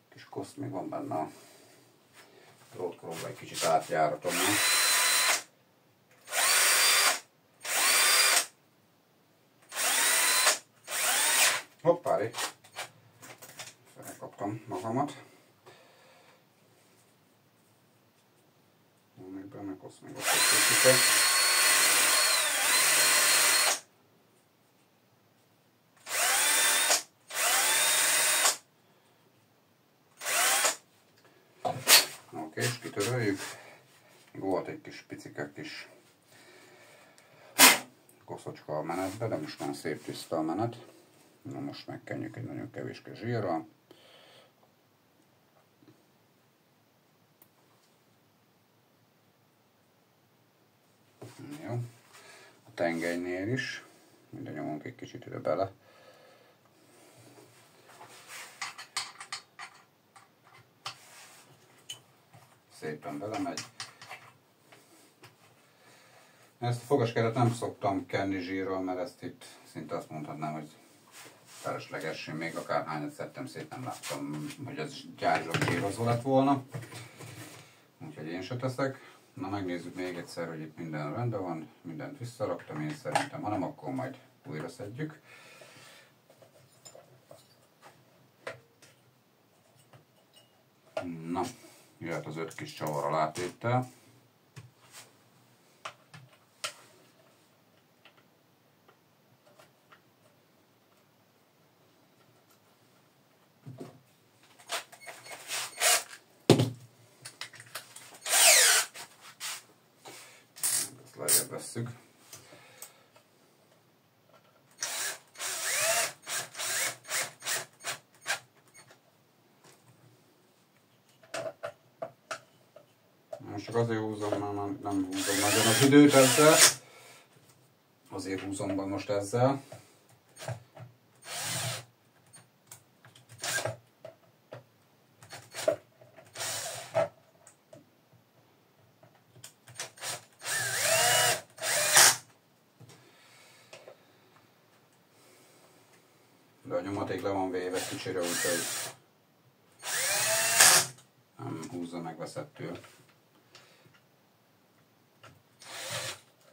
Kis koszt még van benne a rótkoromba, egy kicsit átjáratom. Hoppári! Felkaptam magamat. Még benne koszt még ott egy kicsit. Oké, és kitöröljük. Volt egy kis picike kis koszocska a menetbe, de most már szép tiszta a menet. Na most megkenjük egy nagyon kevéske zsírral. Jó. A tengelynél is. Minden nyomunk egy kicsit ide bele. Szépen belemegy. Ezt a fogaskeret nem szoktam kenni zsírral, mert ezt itt szinte azt mondhatnám, hogy felesleges. Én még akárhányat szedtem szét, nem láttam, hogy ez gyárilag zsírozva lett volna. Úgyhogy én se teszek. Na megnézzük még egyszer, hogy itt minden rendben van, mindent visszaraktam én szerintem, ha nem, akkor majd újra szedjük. Na, jöhet az 5 kis csavar alátéttel. Ezt lejjebb vesszük. Most csak azért húzom, mert nem húzom nagyon az időt ezzel. Azért húzom be most ezzel. De a nyomaték le van véve kicsire, úgyhogy nem húzza meg veszettől.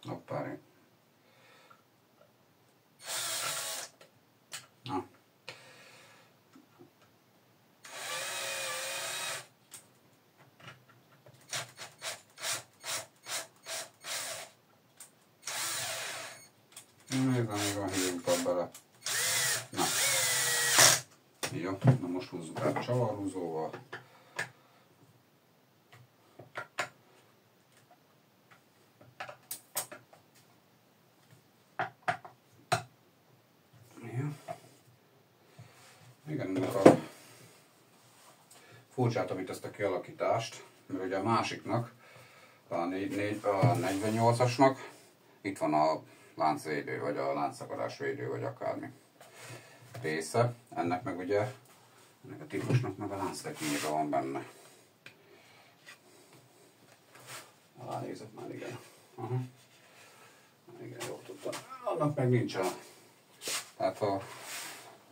Hoppári. Na. Még van hívjuk bele. Na. Jó, na most húzzuk át csavarhúzóval. Igen, ennek a furcsátom itt ezt a kialakítást, mert ugye a másiknak, a 48-asnak itt van a láncvédő, vagy a láncszakadásvédő, vagy akármi része. Ennek meg ugye, ennek a típusnak meg a láncteknyébe van benne. Alánézett már, igen. Aha. Igen, jól tudtam. Annak meg nincsen. Tehát a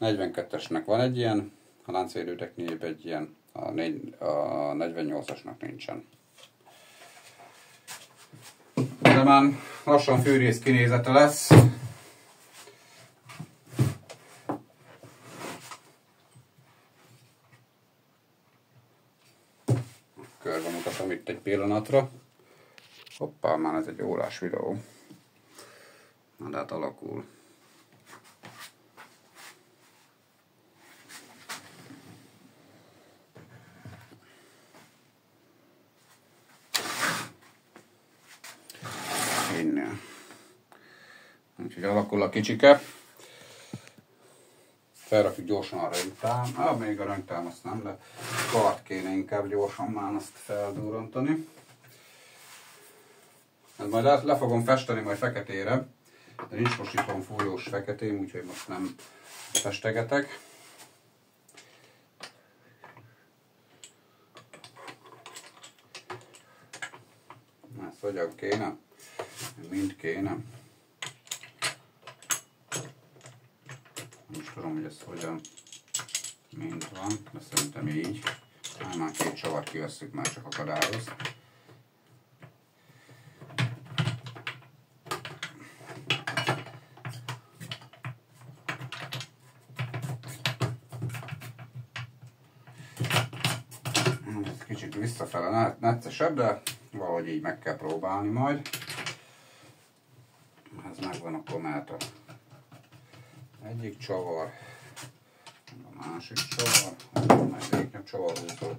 42-esnek van egy ilyen, a láncvédőteknyébe egy ilyen, a 48-asnak nincsen. De már lassan fűrész kinézete lesz. Körbe mutatom itt egy pillanatra. Hoppá, már ez egy órás videó. Na de hát alakul. úgyhogy alakul a kicsike. Felrakjuk gyorsan a röntám, még a röntám azt nem, de kart kéne inkább gyorsan már azt feldurrantani. Ez majd le fogom festeni majd feketére, de nincs most itthon fújós feketém, úgyhogy most nem festegetek. Ezt hogyan kéne? Mind kéne. Nem tudom, hogy ez hogyan mind van, de szerintem így. Már két csavart kivesszük, már csak akadályoz. Ez kicsit visszafele neccesebb, de valahogy így meg kell próbálni majd. Ez megvan, akkor mehet a egyik csavar, a másik csavar, majd végnyebb csavarhúzó.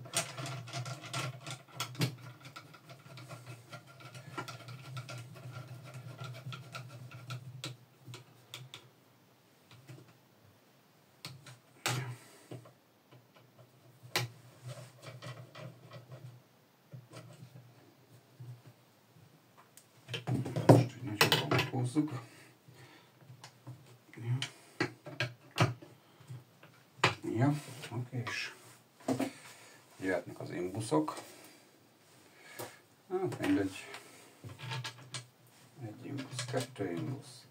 Most egy nagyobban húzzuk. Ja, oké, és jöhetnek az imbuszok. Hát mindegy. Egy imbusz, kettő imbusz.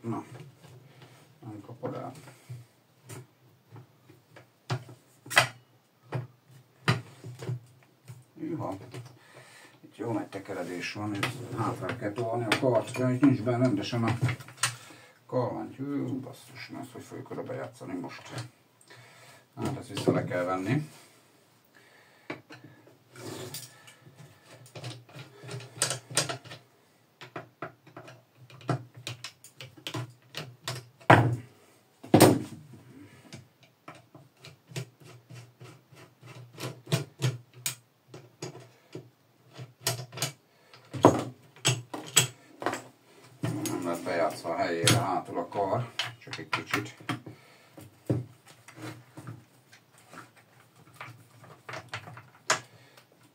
Na, nem kapod el. Juha. Itt jó nagy tekeredés van, itt hátra kell tolni a kart, de itt nincs benne rendesen a kallantyű. Basszus, na ezt hogy fogjuk oda bejátszani most. Hát ezt vissza le kell venni. Bejátszva a helyére hátul a kar, csak egy kicsit.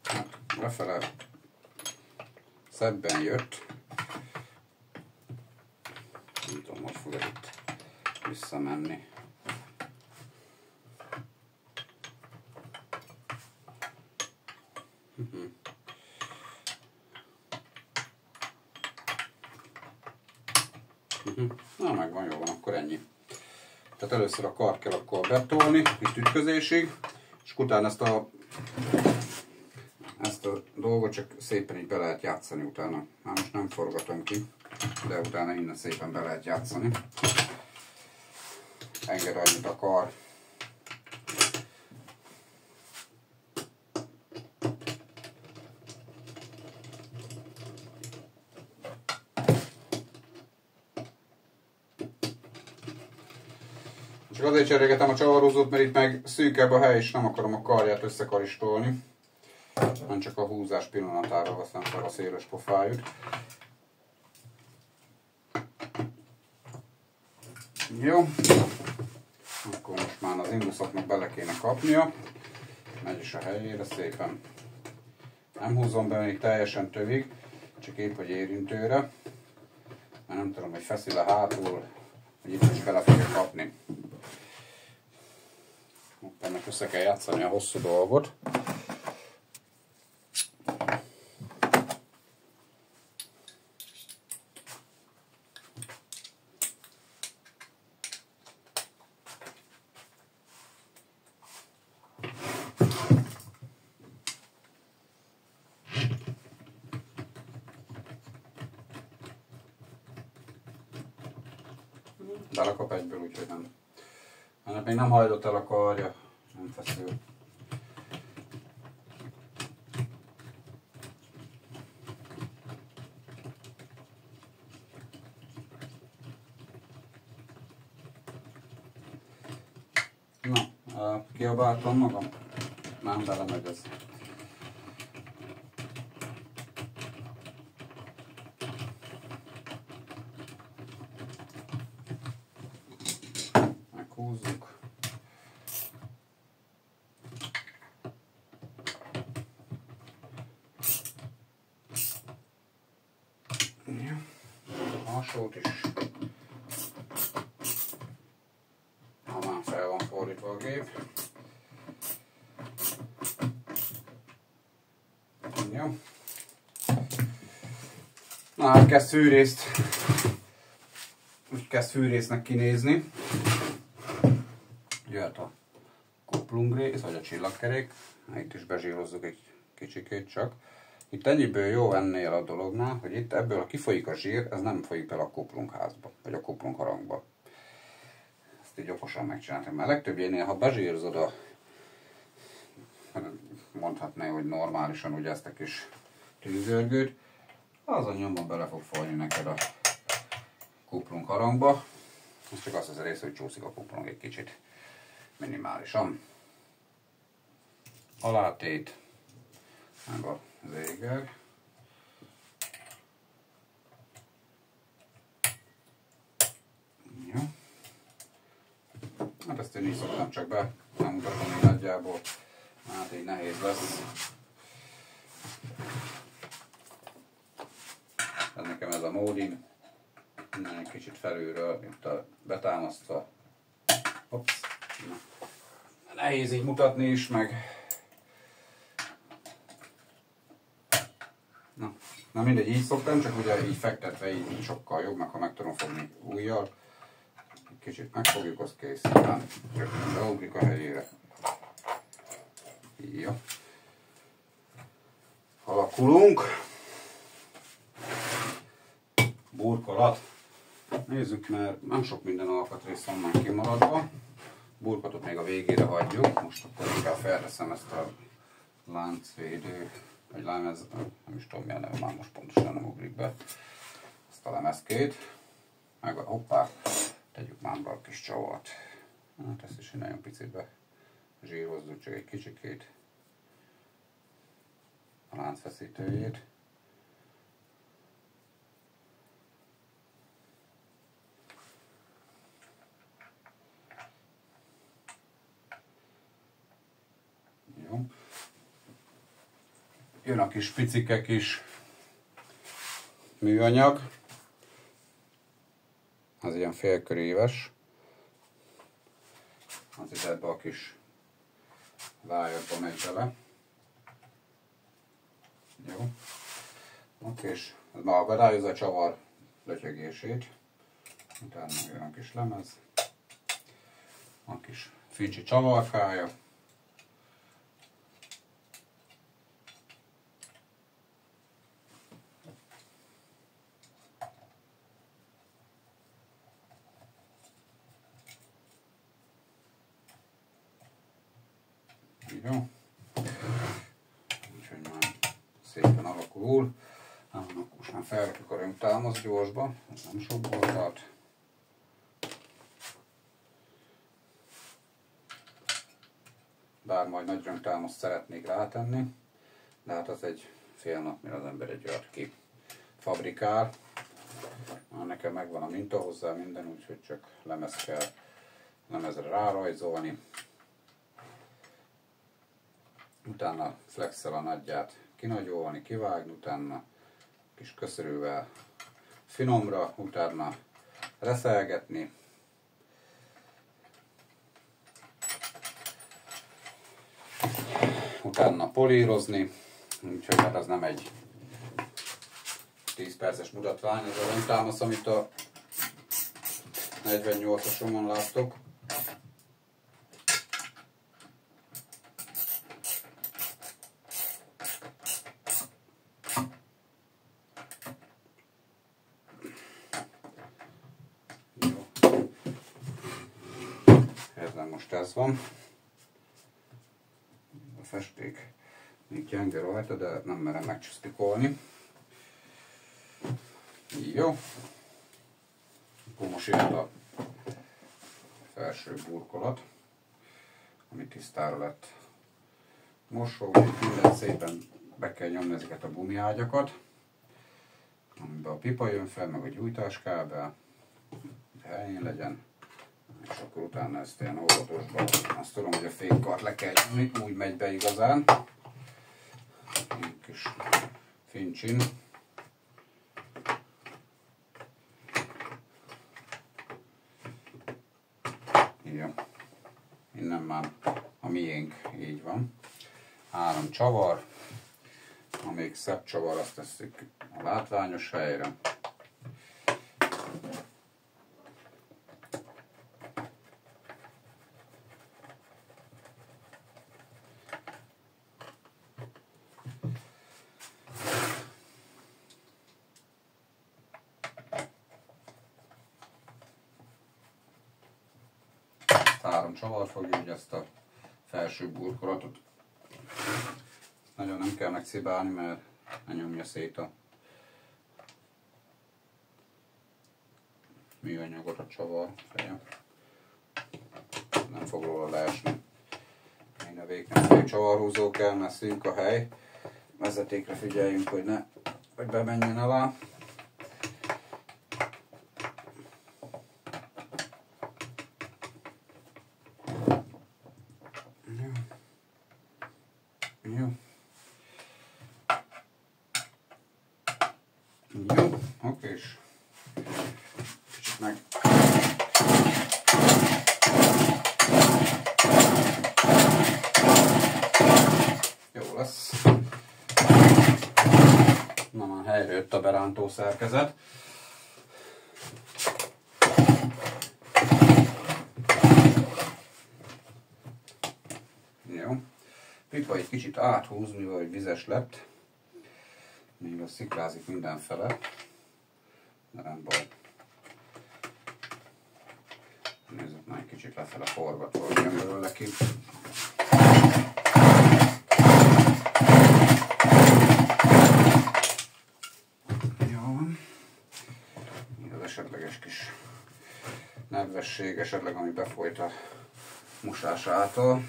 Hát, lefele szebben jött. Nem tudom, hogy fog itt visszamenni. Na, megvan, jó van, akkor ennyi. Tehát először a kart kell akkor betolni, itt ütközésig, és utána ezt a dolgot csak szépen így be lehet játszani utána. Már most nem forgatom ki, de utána innen szépen be lehet játszani. Enged annyit a kar. Csak azért cserélgetem a csavarhúzót, mert itt meg szűkebb a hely, és nem akarom a karját összekaristolni. Nem csak a húzás pillanatára veszem fel a széles pofájút. Jó. Akkor most már az imbuszoknak bele kéne kapnia. Megy is a helyére szépen. Nem húzom be még teljesen tövig, csak épp hogy érintőre. Mert nem tudom, hogy feszül-e hátul, hogy itt is bele fogja kapni. Ennek össze kell játszani a hosszú dolgot. Belekap egyből, úgyhogy nem. Ennek még nem hajlott el a karja, nem feszül. Na, kiabáltam magam? Nem, belemegy ez. Meghúzzuk. Alsót is. Már fel van fordítva a gép. Jó. Na, hát kezd fűrésznek kinézni. Jöhet a kuplungrész, vagy a csillagkerék. Itt is bezsírozzuk egy kicsikét csak. Itt ennyiből jó ennél a dolognál, hogy itt ebből, ha kifolyik a zsír, ez nem folyik bele a kuplungházba, vagy a kuplungharangba. Ezt így okosan megcsináltam. Mert legtöbbjénél, ha bezsírzod a, mondhatné, hogy normálisan ugye ezt a kis tűzörgőt, az a nyomban bele fog folyni neked a kuplungharangba. Ez csak az a rész, hogy csúszik a kuplung egy kicsit minimálisan. Alátét, meg a zéger. Jó. Hát ezt én így szoktam csak be, nem mutatom így nagyjából, hát így nehéz lesz. Tehát nekem ez a módin, innen egy kicsit felülről, itt a betámasztva. Hops. Nehéz így mutatni is, meg na mindegy, így szoktam, csak ugye így fektetve így sokkal jobb, meg ha meg tudom fogni ujjal. Kicsit megfogjuk, az kész, aztán rögtön beugrik a helyére. Jó. Alakulunk. Burkolat. Nézzük, mert nem sok minden alkatrész van már kimaradva. Burkolatot még a végére hagyjuk. Most akkor inkább felteszem ezt a láncvédő, vagy lemez, nem is tudom milyen neve, már most pontosan nem ugrik be. Ezt a lemezkét. Meg a, hoppá, tegyük már be a kis csavart. Hát ezt is nagyon picit be zsírozzuk, csak egy kicsikét a láncfeszítőjét. Jó. Jön a kis picike kis műanyag. Az ilyen félköríves. Az itt ebbe a kis vályakba megy bele. Jó. Oké, és ez már akadályozza a csavar lötyögését. Utána jön a kis lemez. A kis fincsi csavarkája. Jó. Úgyhogy már szépen alakul. Akkor most már felrakjuk a röntálmaszt gyorsba. Ez nem sok volt, tehát bár majd nagy röntálmaszt szeretnék rátenni, de hát az egy fél nap, mire az ember egy olyat kifabrikál. Nekem megvan a minta hozzá minden, úgyhogy csak lemezre rárajzolni. Utána flexel a nagyját kinagyolni, kivágni, utána kis köszörűvel finomra, utána reszelgetni. Utána polírozni, úgyhogy hát az nem egy 10 perces mutatvány, ez a röntálmasz, amit a 48-asomon láttok. Most ez van. A festék még gyenge rajta, de nem merem megcsusztikolni. Jó. Akkor most jön a felső burkolat. ami tisztára lett mosva, úgyhogy minden szépen be kell nyomni ezeket a gumiágyakat, amiben a pipa jön fel, meg a gyújtáskábel, hogy helyén legyen, és akkor utána ezt ilyen óvatosban, azt tudom, hogy a fékkart le kell nyomni, úgy megy be igazán, egy kis fincsin. Ja. Innen már a miénk így van. 3 csavar, a még szebb csavar, azt tesszük a látványos helyre. Három csavar fogja úgy ezt a felső burkolatot. Nagyon nem kell megcibálni, mert ne nyomja szét a műanyagot a csavar feje. Nem fog róla leesni. Én a vékony csavarhúzó kell, mert szűk a hely. Vezetékre figyeljünk, hogy bemenjen alá. Jó, oké, és kicsit meg jó lesz. Na már helyre jött a berántó szerkezet. Jó. Pipa egy kicsit áthúz, mivel hogy vizes lett. Még a sziklázik mindenfele. De nem baj. Nézzük, már egy kicsit lefele forgatva, hogy jön belőle ki. Jó van. Az esetleges kis nedvesség, esetleg ami befolyt a mosás által.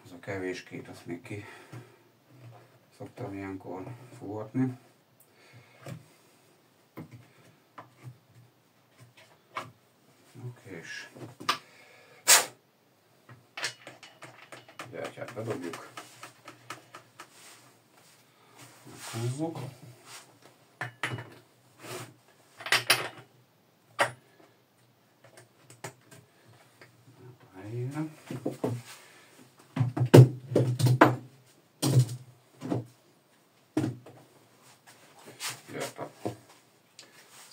Az a kevéskét, azt még ki szoktam ilyenkor fúrni. Oké, és gyertyát bedobjuk. Meghúzzuk. Helyére. Jött a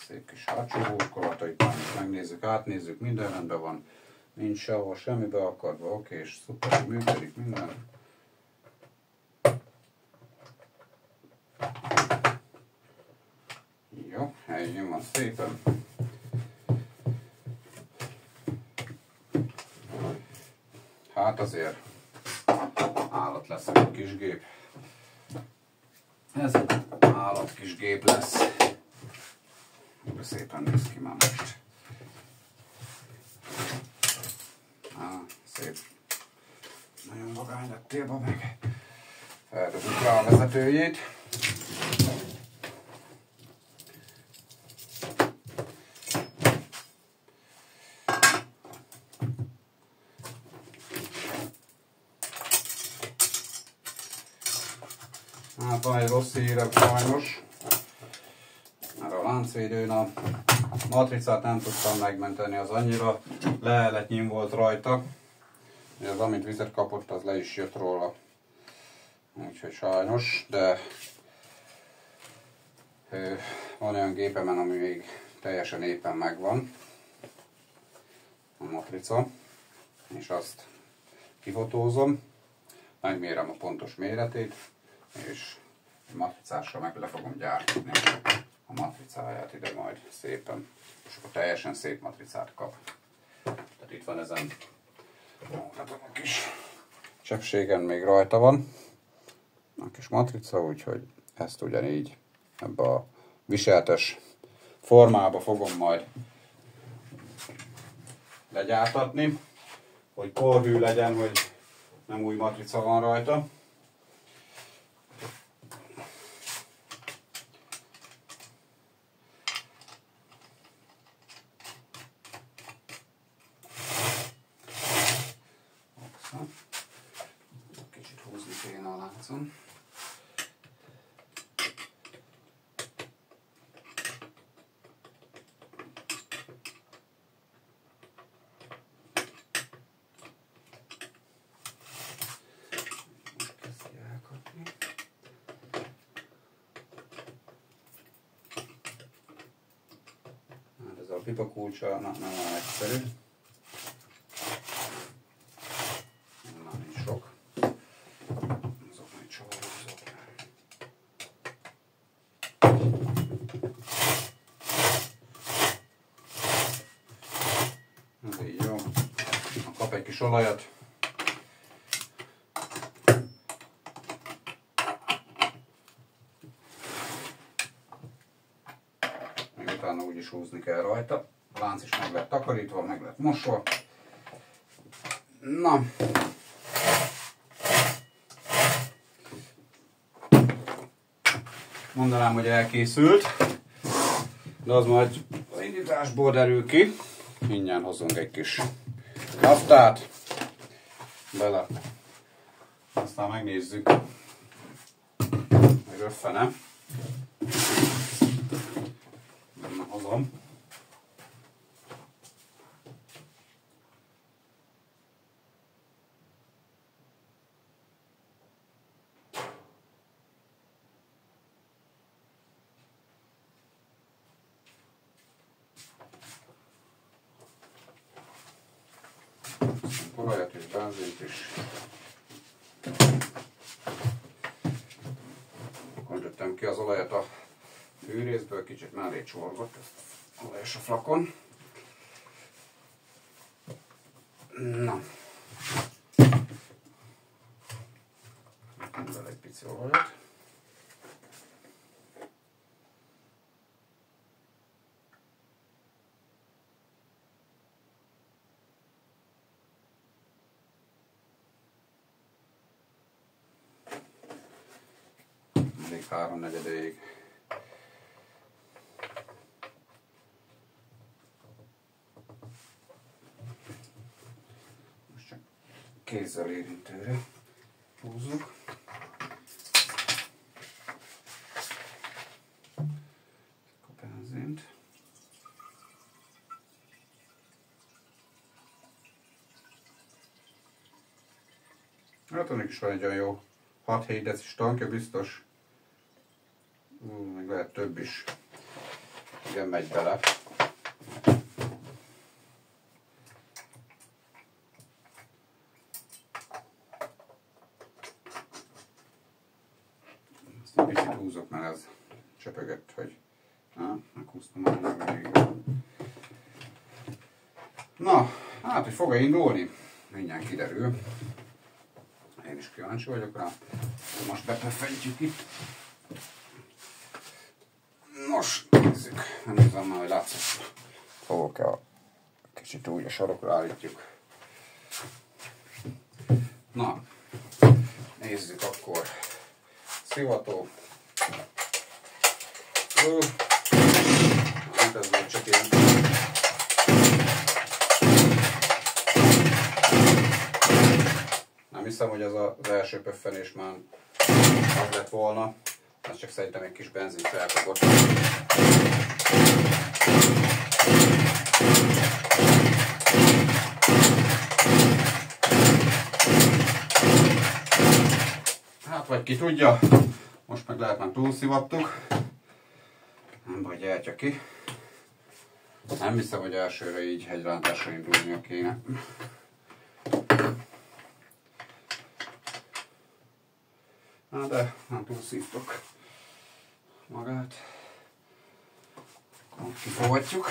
szép kis hátsó burkolatait, megnézzük, átnézzük, minden rendben van, nincs sehol semmi beakadva, oké, és szuper, működik minden. Jó, helyén van szépen. Hát azért állat lesz egy kis gép. Ez egy állat kis gép lesz. Szépen néz ki már most. Szép. Nagyon vagány lettél, meg. Felteszünk rá a vezetőjét. Hát van egy rossz hírem sajnos, mert a láncvédőn a matricát nem tudtam megmenteni, az annyira leheletnyim volt rajta, hogy az amint vizet kapott, az le is jött róla. Úgyhogy sajnos, de van olyan gépemen, ami még teljesen éppen megvan, a matrica, és azt kifotózom, megmérem a pontos méretét, és matricásra meg le fogom gyártani a matricáját ide majd szépen, és akkor teljesen szép matricát kap. Tehát itt van ezen a kis cseppségen még rajta van a kis matrica, úgyhogy ezt ugyanígy ebbe a viseltes formába fogom majd legyártatni, hogy korhű legyen, hogy nem új matrica van rajta. Kicsit húzni kéne a láncon. A pipa kulcsa nem olyan egyszerű. Nem nincs sok. Azok majd csavarozok. Ez így jó. Kap egy kis olajat. Utána úgyis húzni kell rajta. A lánc is meg lett takarítva, meg lett mosva. Na. Mondanám, hogy elkészült, de az majd az indításból derül ki. Mindjárt hozunk egy kis naftát bele. Aztán megnézzük, hogy röffene. Hozom. Olajat és benzint is. Öntöttem ki az olajat a fűrészből, kicsit mellé csorgott az olaj és a flakon. Na. Bele egy pici olajat. Még 3/4-ig. Most csak kézzel érintőre húzzuk. A benzint. Hát ennek is van egy olyan jó 6-7 decis tankja biztos. Még lehet több is. Igen, megy bele. Ezt egy picit húzok, mert ez csöpögött, hogy meghúztam már még. Na, hát, hogy fog-e indulni? Mindjárt kiderül. Én is kíváncsi vagyok rá. Most bepöffentjük itt. Nos, nézzük. Nem nézem már, hogy látszik. Fogok-e a kicsit úgy a sarokra állítjuk. Na, nézzük akkor. Szivató. Hát ez volt csak ilyen. Nem hiszem, hogy ez az első pöffenés már az lett volna. Ez csak szerintem egy kis benzint felkapott. Hát vagy ki tudja, most meg lehet már túlszivattuk. Nem baj, gyertya ki. Nem hiszem, hogy elsőre így hegyrántásra indulnia kéne. Na de nem túlszívtok magát. Akkor kifogatjuk.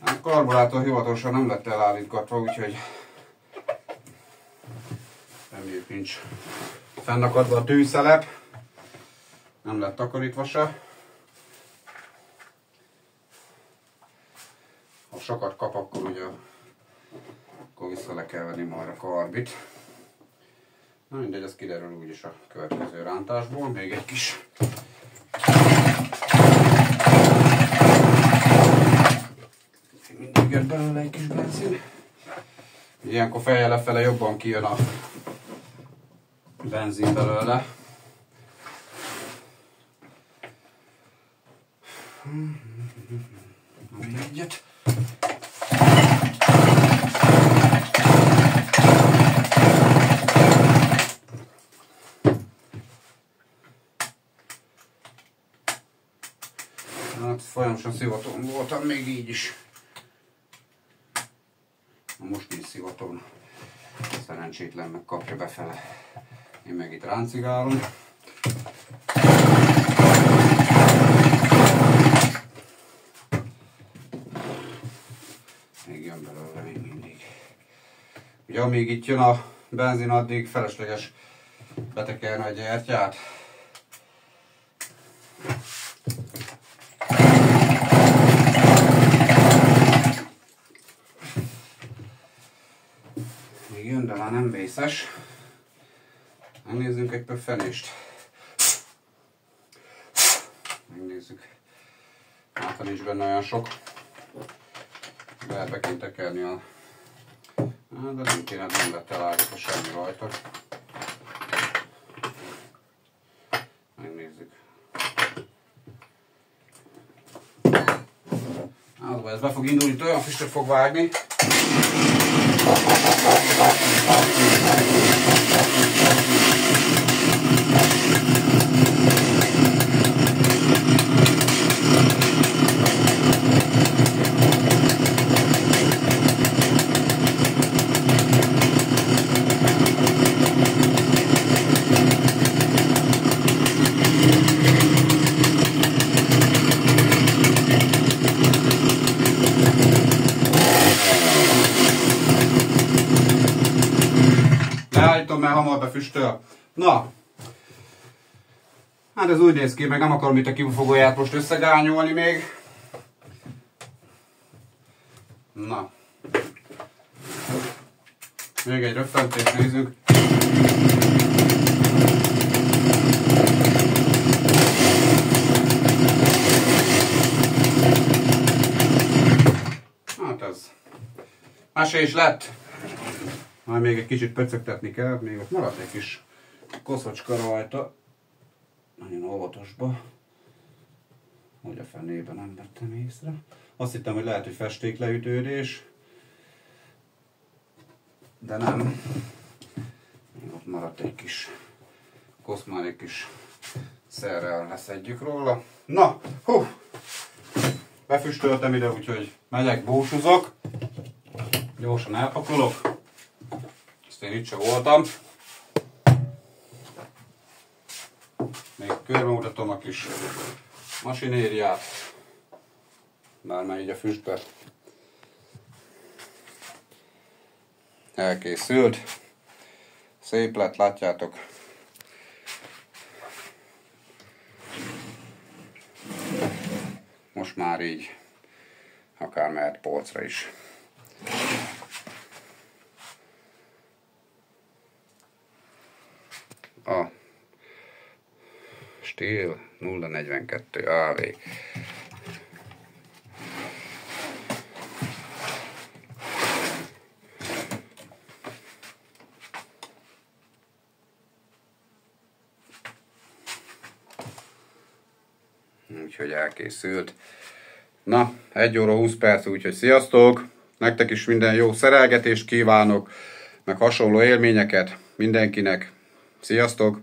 A karburátor hivatalosan nem lett elállítgatva, úgyhogy reméljük nincs fennakadva a tűzszelep, nem lett takarítva se. Ha sokat kap, akkor ugye akkor vissza le kell venni majd a karbit. Na mindegy, ez kiderül úgyis a következő rántásból. Még egy kis mindig jött belőle egy kis benzin. Ilyenkor fejjel lefele jobban kijön a benzin belőle. Még egyet. Hát folyamatosan szivaton voltam még így is. Most is szivaton. Szerencsétlen meg kapja befele. Én meg itt ráncigálom. Még jön belőle még mindig. Ugye amíg itt jön a benzin, addig felesleges betekerni a gyertyát. Még jön, de már nem vészes. Megnézzünk egy pöffenést. Megnézzük. Hát nincs benne olyan sok. Lehet be kéne tekerni a... De nem kéne, nem lett elállítva semmi rajta. Megnézzük. Hát, ez be fog indulni, olyan füstöt fog vágni. Leállítom, mert hamar befüstöl. Na, hát ez úgy néz ki, meg nem akarom itt a kifogóját most összegányolni még. Na, még egy röffentést nézzük. Hát ez mesés lett. Majd még egy kicsit pöcögtetni kell, még ott maradt egy kis koszocska rajta. Nagyon óvatosba. Hogy a fenében nem vettem észre. Azt hittem, hogy lehet, hogy festékleütődés. De nem. Még ott maradt egy kis kosz, már egy kis szerrel leszedjük róla. Na, hú! Befüstöltem ide, úgyhogy megyek, búsúzok. Gyorsan elpakolok. Én itt sem voltam. Még körbemutatom a kis masinériát. Már így a füstbe elkészült. Szép lett, látjátok. Most már így akár mehet polcra is. A Stihl 042 AV. Úgyhogy elkészült. Na, 1 óra 20 perc, úgyhogy sziasztok! Nektek is minden jó szerelgetést kívánok, meg hasonló élményeket mindenkinek. Sziasztok!